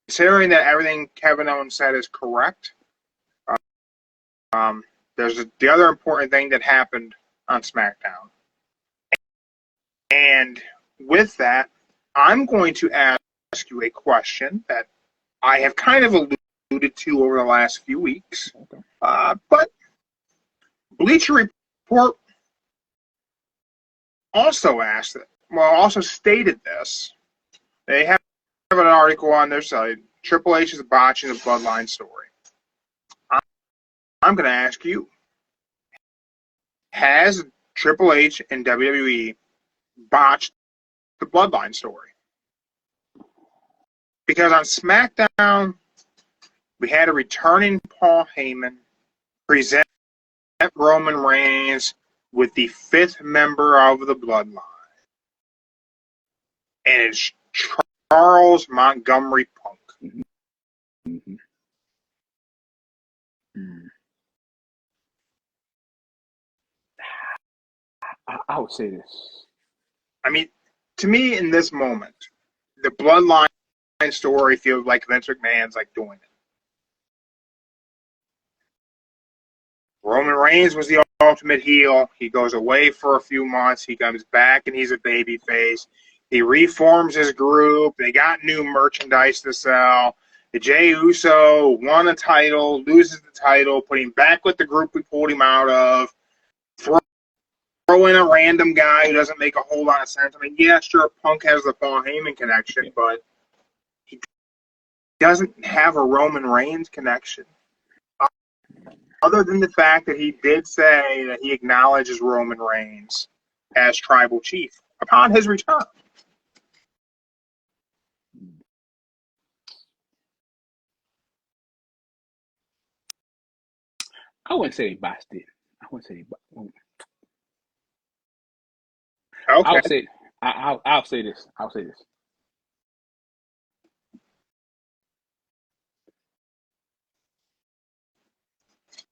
considering that everything Kevin Owens said is correct, there's the other important thing that happened on SmackDown. And with that, I'm going to ask you a question that I have kind of alluded to over the last few weeks. Okay. But Bleacher Report also stated this. They have an article on their site. Triple H is botching the Bloodline story. I'm going to ask you, has Triple H and WWE botched the Bloodline story? Because on SmackDown, we had a returning Paul Heyman present Roman Reigns with the fifth member of the Bloodline. and it's Charles Montgomery Punk. Mm-hmm. Mm. I would say this. I mean, to me, in this moment, the Bloodline story feels like Vince McMahon's like doing it. Roman Reigns was the ultimate heel. He goes away for a few months. He comes back and he's a babyface. He reforms his group. They got new merchandise to sell. Jey Uso won a title, loses the title, put him back with the group we pulled him out of. Throw in a random guy who doesn't make a whole lot of sense. I mean, yeah, sure, Punk has the Paul Heyman connection, but he doesn't have a Roman Reigns connection. Other than the fact that he did say that he acknowledges Roman Reigns as tribal chief upon his return. I wouldn't say they botched it. I wouldn't say they botched it. Okay. I'll say this. I'll say this.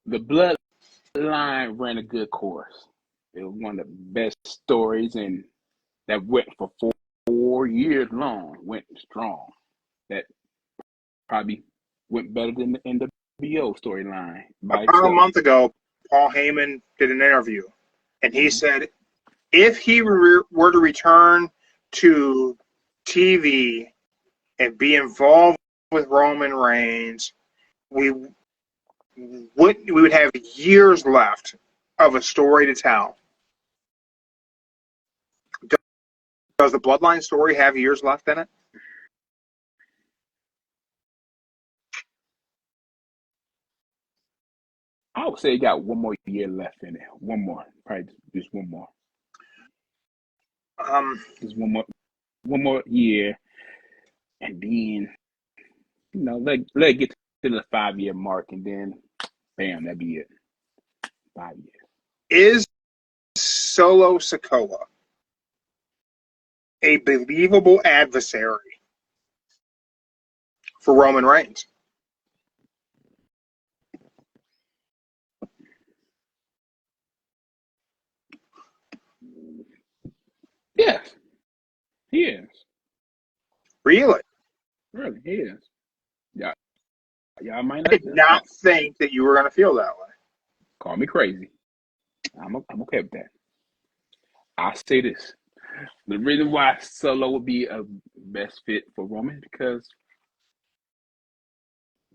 The Bloodline ran a good course. It was one of the best stories, and that went for 4 years long. Went strong. That probably went better than the NWO storyline by About a itself. month ago, Paul Heyman did an interview, and he said if he were to return to TV and be involved with Roman Reigns, we would have years left of a story to tell. Does the Bloodline story have years left in it? I would say it got 1 more year left in it. One more, probably just one more. Just one more year, and then let it get to the 5-year mark, and then bam, that'd be it. 5 years. Is Solo Sikoa a believable adversary for Roman Reigns? Yes, he is. Really? Really, he is. Yeah, y'all might I did not think that you were going to feel that way. call me crazy. I'm okay with that. I'll say this. The reason why Solo would be a best fit for Roman because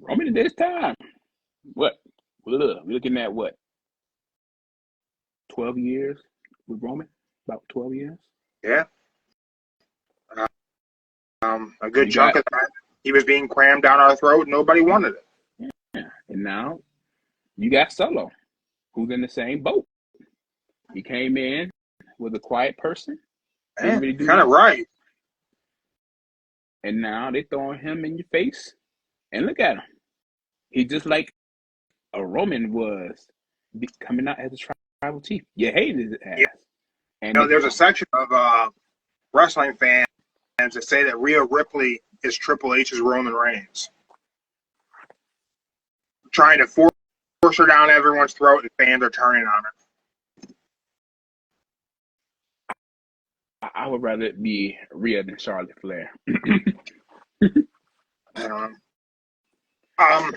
Roman in this time, what? We're looking at what? 12 years with Roman? About 12 years? Yeah. A good chunk of that. He was being crammed down our throat. Nobody wanted it. Yeah. And now you got Solo, who's in the same boat. He came in with a quiet person. Kind of right. And now they're throwing him in your face. And look at him. He's just like a Roman was coming out as a tribal chief. You hated his ass. Yeah. And there's a section of wrestling fans that say that Rhea Ripley is Triple H's Roman Reigns. Trying to force her down everyone's throat, and fans are turning on her. I would rather it be Rhea than Charlotte Flair. I don't know.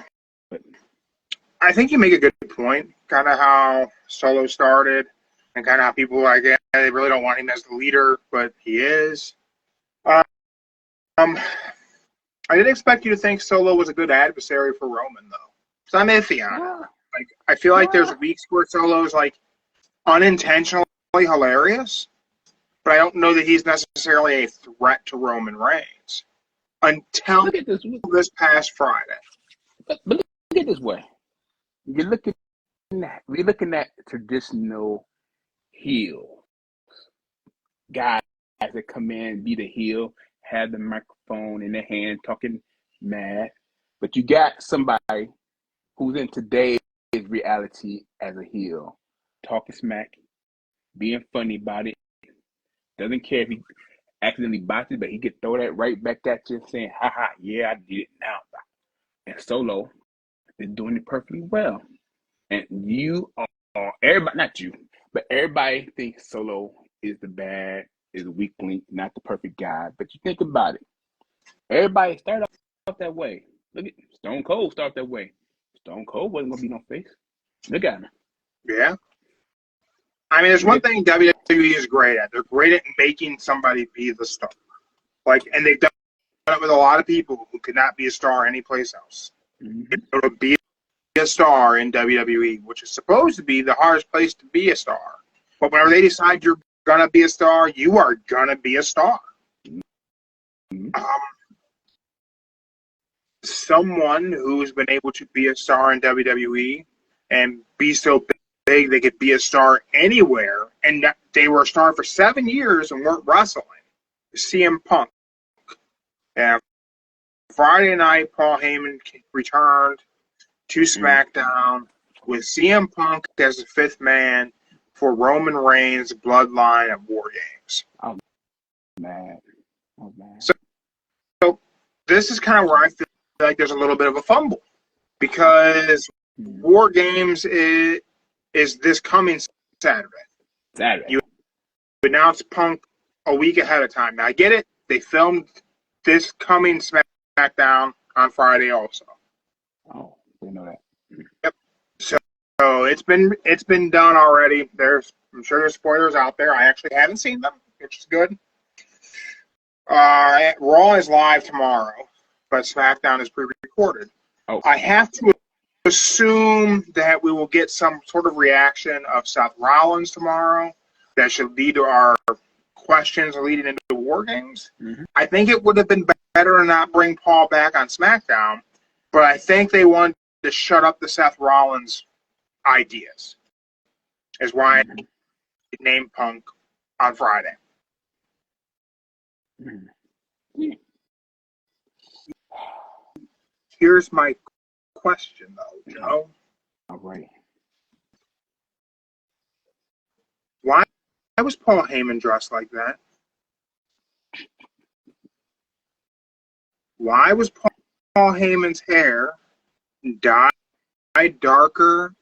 I think you make a good point, kind of how Solo started and kind of how people are like, yeah, they really don't want him as the leader, but he is. I didn't expect you to think Solo was a good adversary for Roman, though. So I'm iffy on it. Like, I feel like there's weeks where Solo's like unintentionally hilarious, but I don't know that he's necessarily a threat to Roman Reigns until this past Friday. But look at it this way. We're looking at traditional heels. Guys that come in, be the heel, have the microphone in their hand, talking mad. But you got somebody who's in today's reality as a heel, talking smack, being funny about it, doesn't care if he accidentally botched it, but he could throw that right back at you saying, ha ha, yeah, I did it now. And Solo is doing it perfectly well. And you are, everybody, not you, but everybody thinks Solo is is a weak link, not the perfect guy. But you think about it. Everybody started off that way. Look at Stone Cold started that way. Stone Cold wasn't going to be no face. Look at him. Yeah. I mean, there's one thing WWE is great at. They're great at making somebody be the star. And they've done it with a lot of people who could not be a star anyplace else. Mm-hmm. To be a star in WWE, which is supposed to be the hardest place to be a star. But whenever they decide you're going to be a star, you are going to be a star. Mm-hmm. Someone who's been able to be a star in WWE and be so big they could be a star anywhere, and they were a star for 7 years and weren't wrestling. CM Punk. And Friday night, Paul Heyman returned to SmackDown with CM Punk as the fifth man for Roman Reigns' bloodline at War Games. Oh, man. So this is kind of where I feel like there's a little bit of a fumble, because War Games is this coming Saturday. You announced Punk a week ahead of time. Now, I get it. They filmed this coming SmackDown on Friday also. Oh, we know that. Yep. So it's been done already. I'm sure there's spoilers out there. I actually haven't seen them, which is good. Raw is live tomorrow, but SmackDown is pre-recorded. Oh. I have to assume that we will get some sort of reaction of Seth Rollins tomorrow that should lead to our questions leading into War Games. Mm-hmm. I think it would have been better to not bring Paul back on SmackDown, but I think they wanted to shut up the Seth Rollins ideas. Is why I named Punk on Friday. Mm-hmm. Here's my question, though, Joe. All right. Why was Paul Heyman dressed like that? Why was Paul Heyman's hair dyed darker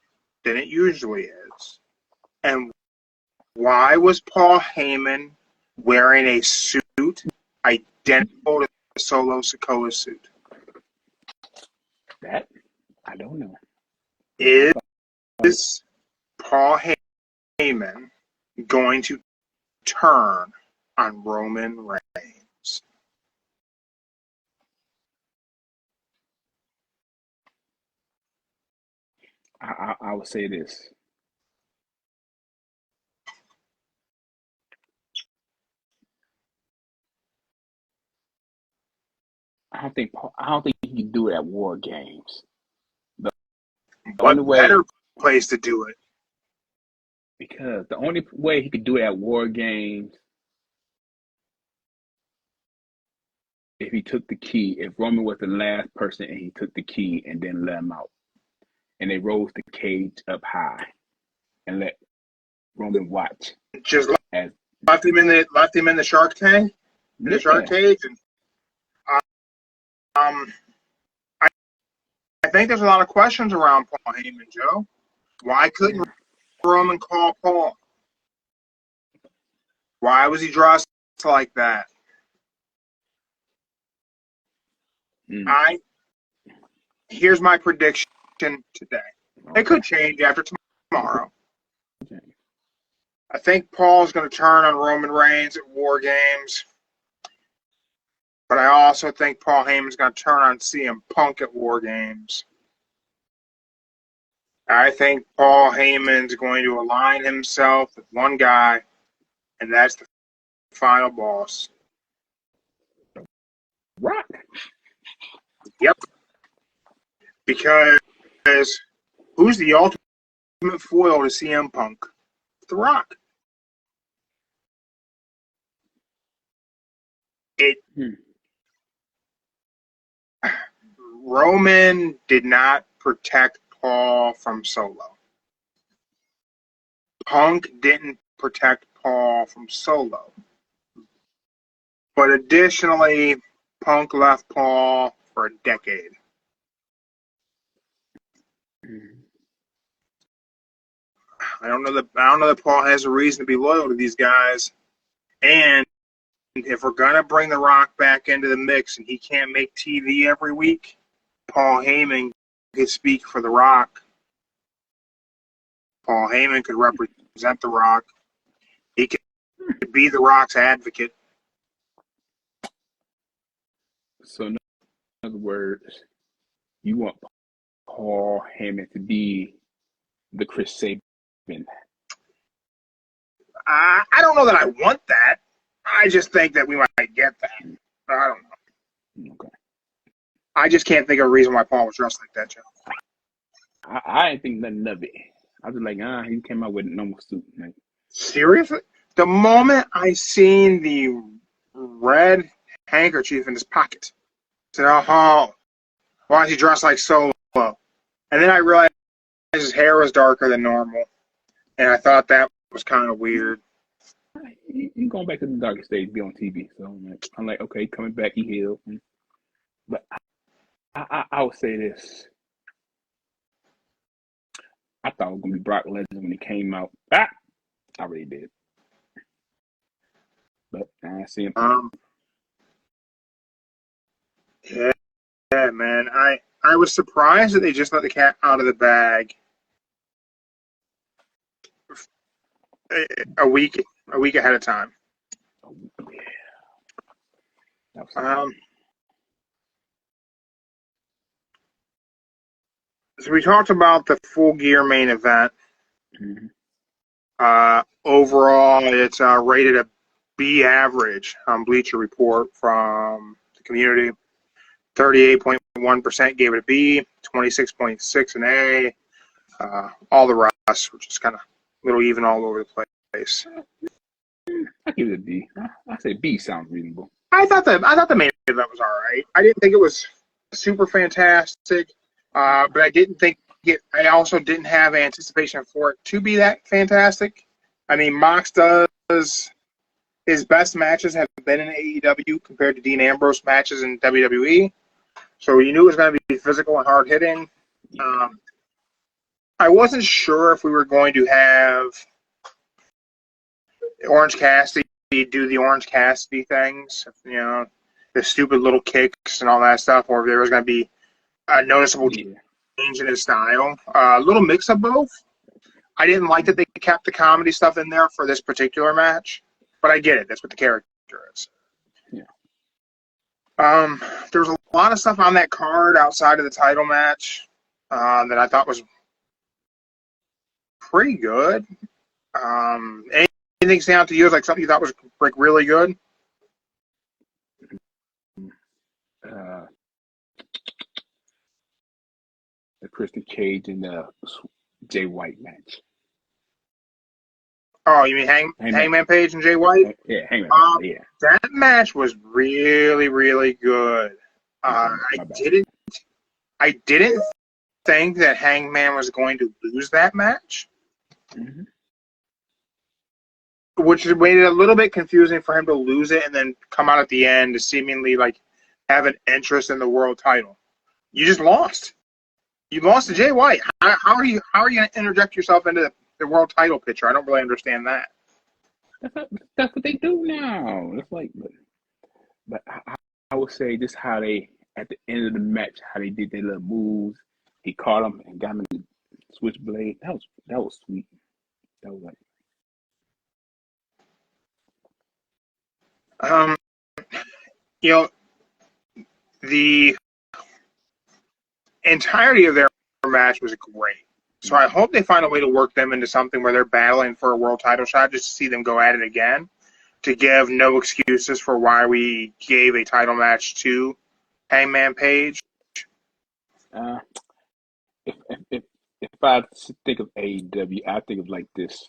than it usually is? And why was Paul Heyman wearing a suit identical to Solo Sikoa's suit? That I don't know. Is Paul Heyman going to turn on Roman Reigns? I would say this. I don't think he can do it at War Games. What better place to do it? Because the only way he could do it at War Games, if he took the key, if Roman was the last person and he took the key and then let him out, and they rose the cage up high and let Roman watch. Just left him in the shark tank, in the shark cage, and I think there's a lot of questions around Paul Heyman, Joe. Why couldn't Roman call Paul? Why was he dressed like that? Here's my prediction today. It could change after tomorrow. I think Paul's going to turn on Roman Reigns at War Games. But I also think Paul Heyman's going to turn on CM Punk at War Games. I think Paul Heyman's going to align himself with one guy, and that's the final boss. Rock. Yep. Because who's the ultimate foil to CM Punk? The Rock. Roman did not protect Paul from Solo. Punk didn't protect Paul from Solo. But additionally, Punk left Paul for a decade. I don't know that Paul has a reason to be loyal to these guys. And if we're gonna bring The Rock back into the mix and he can't make TV every week, Paul Heyman could speak for The Rock. Paul Heyman could represent The Rock. He could be The Rock's advocate. So, in other words, you want Paul Heyman to be the Chris Sabin. I don't know that I want that. I just think that we might get that. I don't know. Okay. I just can't think of a reason why Paul was dressed like that, Joe. I didn't think nothing of it. I was just like, he came out with a normal suit. Like, Seriously? The moment I seen the red handkerchief in his pocket, I said, oh, why is he dressed like Solo? And then I realized his hair was darker than normal. And I thought that was kind of weird. He's going back to the darkest stage, be on TV. So I'm like, okay, coming back, he healed. But I would say this. I thought it was going to be Brock Lesnar when he came out. I really did. But I see him. Yeah, man. I was surprised that they just let the cat out of the bag a week ahead of time. So we talked about the Full Gear main event. Mm-hmm. Overall, it's rated a B average on Bleacher Report from the community. 38.1% gave it a B, 26.6% an A. All the rest were just kind of a little even all over the place. I give it a B. I say B sounds reasonable. I thought the main event was all right. I didn't think it was super fantastic, but I didn't think it. I also didn't have anticipation for it to be that fantastic. I mean, Mox does his best matches have been in AEW compared to Dean Ambrose matches in WWE, so you knew it was going to be physical and hard hitting. I wasn't sure if we were going to have Orange Cassidy do the Orange Cassidy things, the stupid little kicks and all that stuff, or if there was going to be a noticeable change in his style. A little mix of both. I didn't like that they kept the comedy stuff in there for this particular match, but I get it. That's what the character is. Yeah. There was a lot of stuff on that card outside of the title match that I thought was pretty good. Anything stand out to you as like something you thought was like really good? The Christian Cage and the Jay White match. Oh, you mean Hangman Page and Jay White? Yeah, Hangman. Yeah. That match was really, really good. I didn't think that Hangman was going to lose that match. Mm-hmm. Which made it a little bit confusing for him to lose it and then come out at the end to seemingly like have an interest in the world title. You just lost. You lost to Jay White. How are you going to interject yourself into the world title picture? I don't really understand that. That's what they do now. It's like, but I would say just how they at the end of the match, how they did their little moves. He caught him and got him in the switchblade. That was sweet. That was like. The entirety of their match was great. So I hope they find a way to work them into something where they're battling for a world title shot just to see them go at it again, to give no excuses for why we gave a title match to Hangman Page. If I think of AEW, I think of like this.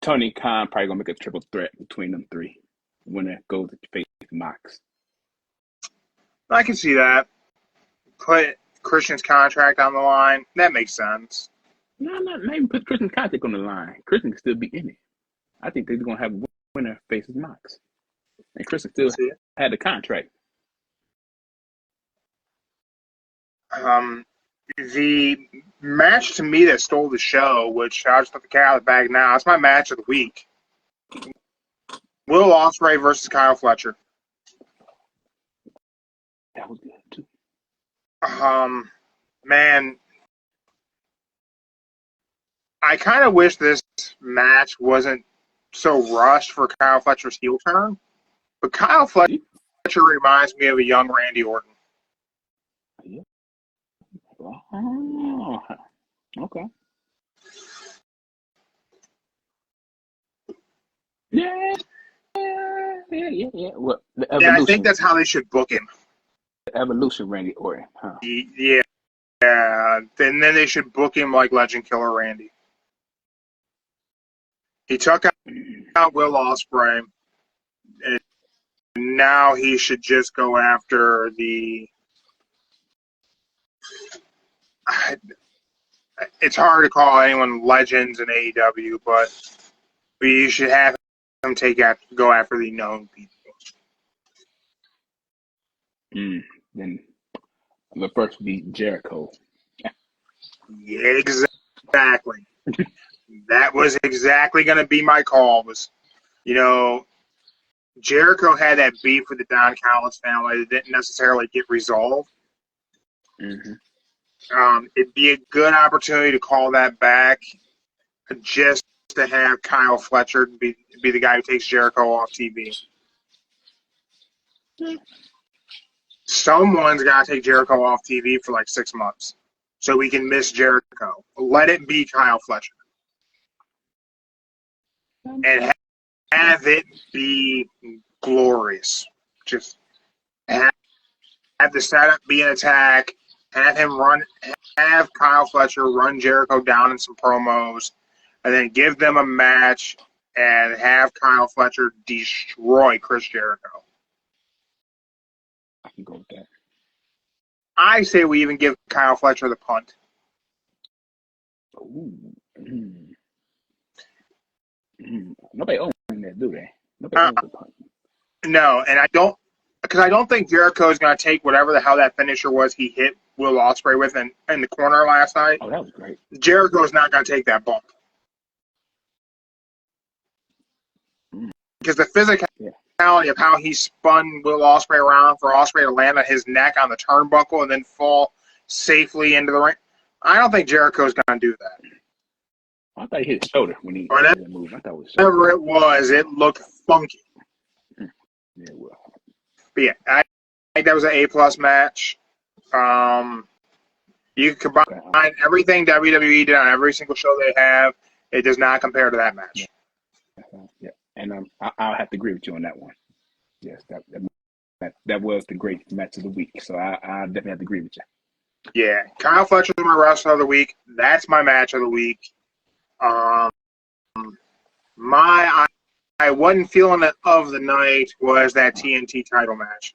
Tony Khan probably gonna make a triple threat between them three when it goes to face Mox. I can see that. Put Christian's contract on the line. That makes sense. No, not even put Christian's contract on the line. Christian can still be in it. I think they're gonna have a winner faces Mox. And Christian still See it? had the contract. The match to me that stole the show, which I'll just put the cat out of the bag now, it's my match of the week. Will Ospreay versus Kyle Fletcher. That was good too. Man, I kind of wish this match wasn't so rushed for Kyle Fletcher's heel turn, but Kyle Fletcher reminds me of a young Randy Orton. Yeah. Oh, okay. Yeah. What the evolution? Yeah, I think that's how they should book him. The evolution, Randy Orton. Huh? Yeah, and then they should book him like Legend Killer Randy. He took out Will Ospreay, and now he should just go after the. It's hard to call anyone legends in AEW, but you should have him go after the known people. Then the first would be Jericho. Yeah, exactly. That was exactly going to be my call. Jericho had that beef with the Don Callis family that didn't necessarily get resolved. Mm-hmm. It'd be a good opportunity to call that back, just to have Kyle Fletcher be the guy who takes Jericho off TV. Someone's got to take Jericho off TV for like 6 months so we can miss Jericho. Let it be Kyle Fletcher. And have it be glorious. Just have the setup be an attack. Have Kyle Fletcher run Jericho down in some promos, and then give them a match and have Kyle Fletcher destroy Chris Jericho. I can go with that. I say we even give Kyle Fletcher the punt. Ooh. Nobody owns that, do they? Nobody owns the punt. No, and I don't think Jericho is going to take whatever the hell that finisher was he hit Will Ospreay with in the corner last night. Oh, that was great. Jericho's not going to take that bump. Because the physicality of how he spun Will Ospreay around for Ospreay to land on his neck on the turnbuckle and then fall safely into the ring, I don't think Jericho's going to do that. I thought he hit his shoulder when he moved. I thought it was whatever it was, it looked funky. Yeah, it was. But yeah, I think that was an A+ match. You can combine everything WWE did on every single show they have. It does not compare to that match. Yeah, and I'll have to agree with you on that one. Yes, that was the great match of the week. So I definitely have to agree with you. Yeah, Kyle Fletcher is my wrestler of the week. That's my match of the week. I wasn't feeling it of the night was that TNT title match.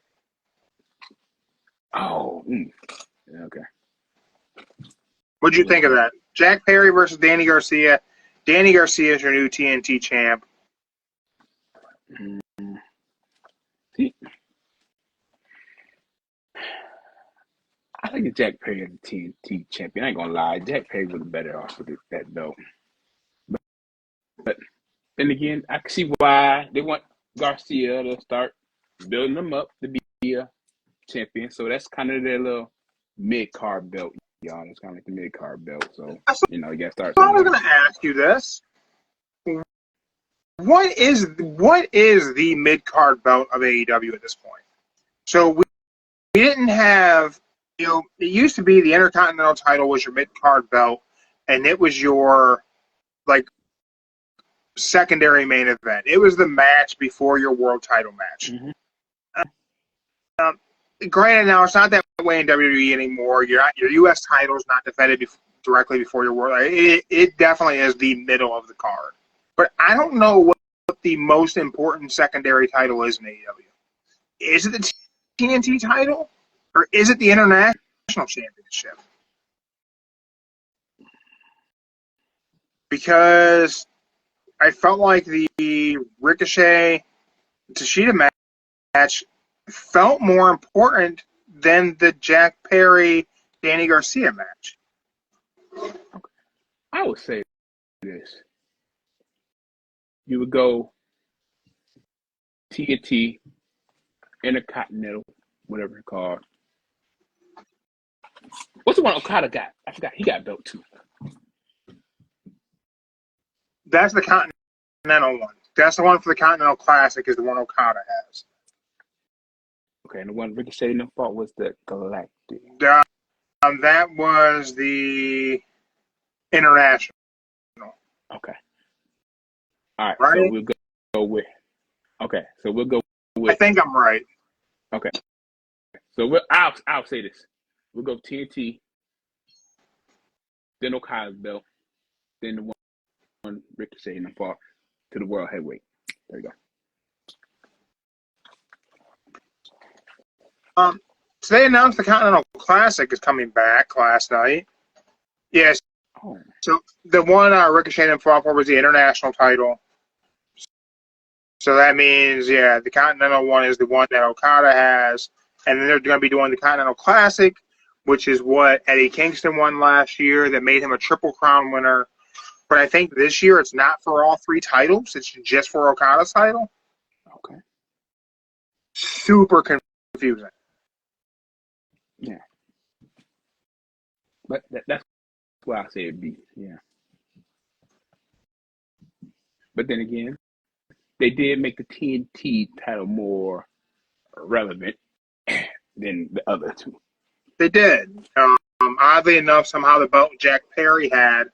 Oh, okay. What'd you think of that? Jack Perry versus Danny Garcia. Danny Garcia is your new TNT champ. See, I think Jack Perry as the TNT champion. I ain't gonna lie, Jack Perry was better off with that belt. But then again, I can see why they want Garcia to start building him up to be a champion. So that's kind of their little mid-card belt, y'all. It's kind of like the mid-card belt. So, you got to start. I was going to ask you this. What is the mid-card belt of AEW at this point? So we didn't have, it used to be the Intercontinental title was your mid-card belt, and it was your, secondary main event. It was the match before your world title match. Mm-hmm. Granted, now it's not that way in WWE anymore. Your U.S. title is not defended directly before your world. It definitely is the middle of the card. But I don't know what the most important secondary title is in AEW. Is it the TNT title, or is it the International Championship? Because I felt like the Ricochet Tashida match felt more important than the Jack Perry Danny Garcia match. I would say this. You would go TNT, Intercontinental, whatever it's called. What's the one Okada got? I forgot. He got a belt too. That's the Continental one. That's the one for the Continental Classic is the one Okada has. Okay, and the one Ricochet and fought was the Galactic. That was the International. Okay. All right. Right? So we'll go with. Okay, so we'll go with. I think I'm right. Okay. So I'll say this. We'll go TNT, then Okada's belt, then the one Ricochet and fought to the World Heavyweight. There you go. So they announced the Continental Classic is coming back last night. Yes. Oh. So the one Ricochet and fought for was the international title. So that means, the Continental one is the one that Okada has. And then they're going to be doing the Continental Classic, which is what Eddie Kingston won last year that made him a Triple Crown winner. But I think this year it's not for all three titles. It's just for Okada's title. Okay. Super confusing. Yeah. But that's why I say it'd be, yeah. But then again, they did make the TNT title more relevant than the other two. They did. Oddly enough, somehow the belt Jack Perry had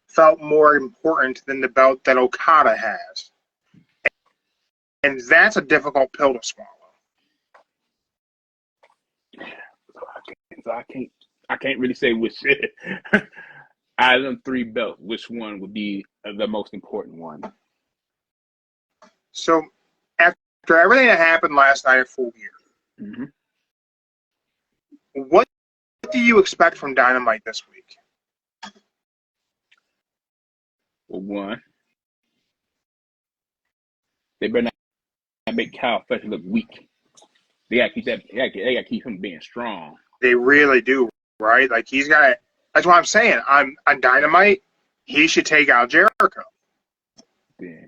felt more important than the belt that Okada has. And that's a difficult pill to swallow. So I can't really say which out of them three belts, which one would be the most important one. So after everything that happened last night at Full Gear, what do you expect from Dynamite this week? Well, one, they better not make Kyle Fletcher look weak. They gotta keep that. They gotta keep him being strong. They really do, right? Like he's got. That's what I'm saying. On Dynamite, he should take out Jericho. Yeah.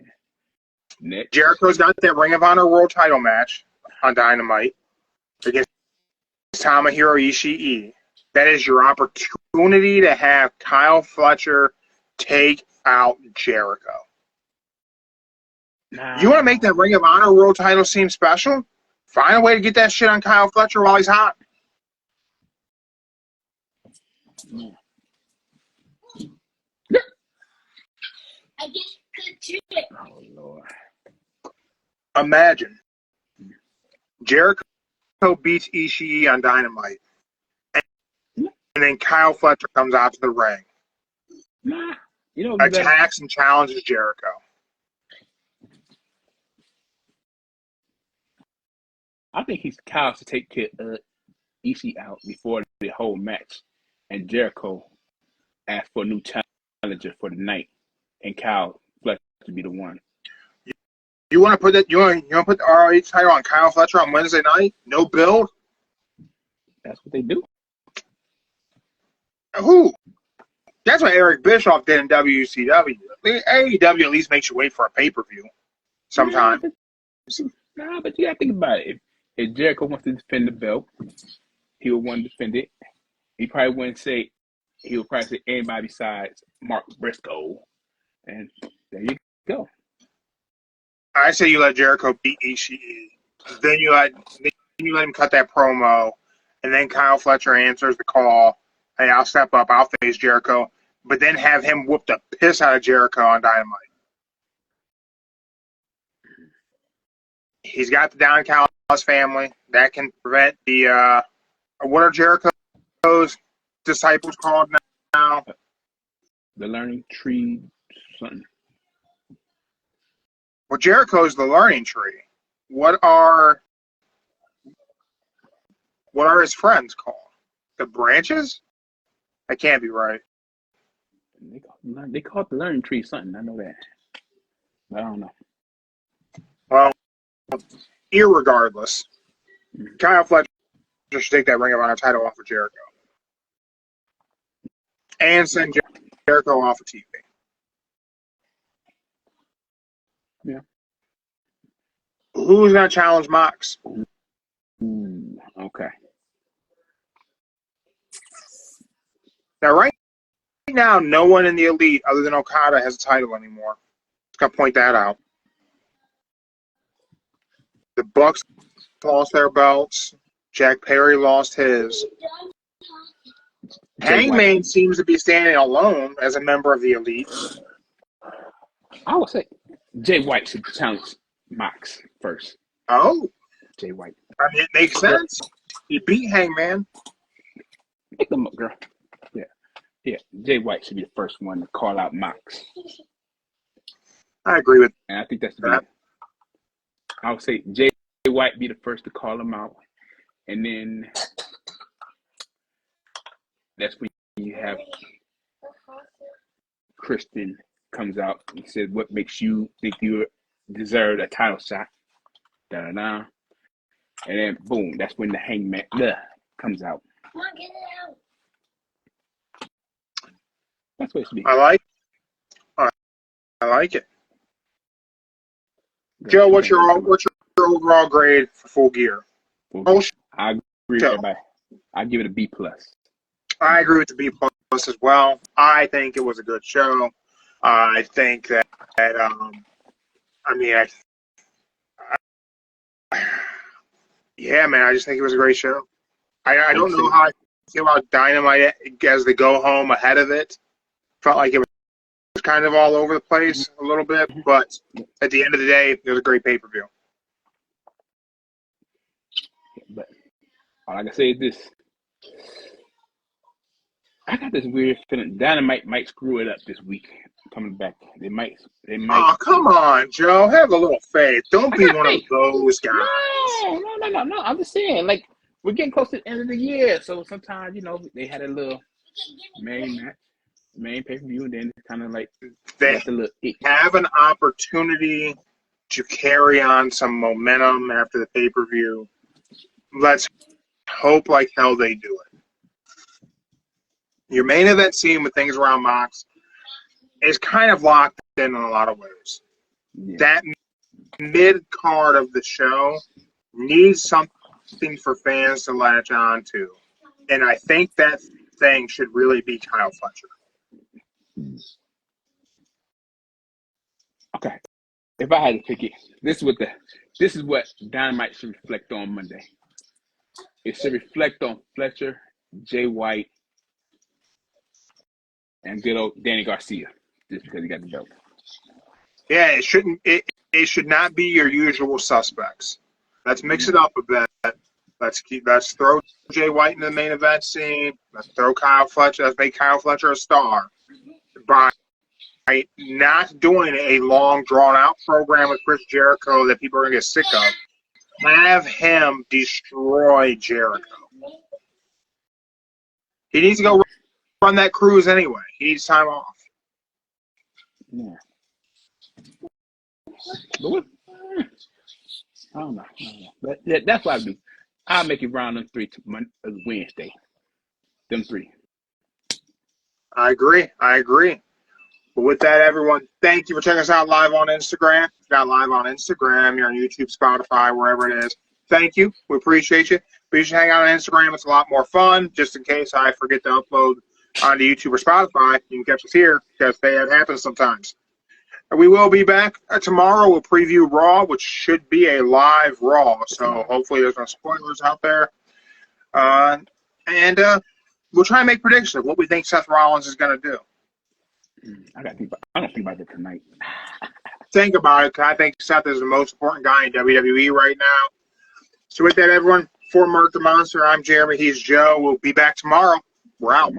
Next. Jericho's got that Ring of Honor World Title match on Dynamite against Tomohiro Ishii. That is your opportunity to have Kyle Fletcher take out Jericho. Nah. You want to make that Ring of Honor World Title seem special? Find a way to get that shit on Kyle Fletcher while he's hot. I just could do it. Oh, Lord. Imagine Jericho beats Ishii on Dynamite, and then Kyle Fletcher comes out to the ring, attacks and challenges Jericho. I think Kyle should take Ishii out before the whole match, and Jericho ask for a new challenger for the night, and Kyle Fletcher to be the one. You want to put that? You want to put the ROH title on Kyle Fletcher on Wednesday night? No build. That's what they do. Who? That's what Eric Bischoff did in WCW. AEW at least makes you wait for a pay-per-view sometime. But you got to think about it. If Jericho wants to defend the belt, he would want to defend it. He would probably say anybody besides Mark Briscoe. And there you go. I say you let Jericho beat Ishii. Then you let him cut that promo, and then Kyle Fletcher answers the call. Hey, I'll step up. I'll face Jericho. But then have him whoop the piss out of Jericho on Dynamite. He's got the Don Callis family. That can prevent the what are Jericho's disciples called now? The Learning Tree something. Well, Jericho's the learning tree. What are his friends called? The branches? That can't be right. They call it the Learning Tree something. I know that. But I don't know. Well, irregardless, Kyle Fletcher should take that Ring of Honor title off of Jericho and send Jericho off of TV. Yeah. Who's going to challenge Mox? Ooh, okay. Now, right now, no one in the Elite other than Okada has a title anymore. Just going to point that out. The Bucks lost their belts. Jack Perry lost his. Hangman seems to be standing alone as a member of the Elite. I would say Jay White should challenge Mox first. Oh. Jay White. I mean, it makes sense. He beat Hangman. Pick them up, girl. Yeah. Jay White should be the first one to call out Mox. I agree with And I think that's the I would say Jay White be the first to call him out. And then that's when you have Kristen comes out and says, what makes you think you deserve a title shot? Da-da-da. And then, boom, that's when the Hangman comes out. Come on, get it out. That's what it should be. I like it. Joe, what's your overall grade for Full Gear? I agree with everybody. I give it a B+. I agree with the B+ as well. I think it was a good show. I think that yeah, man, I just think it was a great show. I don't know how I feel about Dynamite as they go home ahead of it. Felt like it was kind of all over the place a little bit, but at the end of the day, it was a great pay-per-view. But all I can say is this. I got this weird feeling Dynamite might screw it up this week coming back. They might. Oh, come on, Joe. Have a little faith. Don't be one of those guys. No. I'm just saying, like, we're getting close to the end of the year, so sometimes, they had a little main pay-per-view, and then it's kind of like they have an opportunity to carry on some momentum after the pay-per-view. Let's hope like hell they do it. Your main event scene with things around Mox is kind of locked in a lot of ways. Yeah. That mid-card of the show needs something for fans to latch on to. And I think that thing should really be Kyle Fletcher. Okay. If I had to pick it, this is what Dynamite should reflect on Monday. It should reflect on Fletcher, Jay White, and good old Danny Garcia, just because he got the belt. Yeah, it shouldn't. It should not be your usual suspects. Let's mix it up a bit. Let's throw Jay White in the main event scene. Let's throw Kyle Fletcher. Let's make Kyle Fletcher a star by not doing a long, drawn-out program with Chris Jericho that people are gonna get sick of. Have him destroy Jericho. He needs to go run that cruise anyway. He needs time off. Yeah. But I don't know. But that's what I do. I'll make it round them 3 to Wednesday. Them 3. I agree. But with that, everyone, thank you for checking us out live on Instagram. If you're not live on Instagram, you're on YouTube, Spotify, wherever it is. Thank you. We appreciate you. Be sure to hang out on Instagram. It's a lot more fun. Just in case I forget to upload onto YouTube or Spotify, you can catch us here because that happens sometimes. We will be back tomorrow. We'll preview Raw, which should be a live Raw. So hopefully there's no spoilers out there. And we'll try and make predictions of what we think Seth Rollins is going to do. I don't think about it tonight. Think about it. I think Seth is the most important guy in WWE right now. So with that, everyone, for Mark the Monster, I'm Jeremy. He's Joe. We'll be back tomorrow. We're out.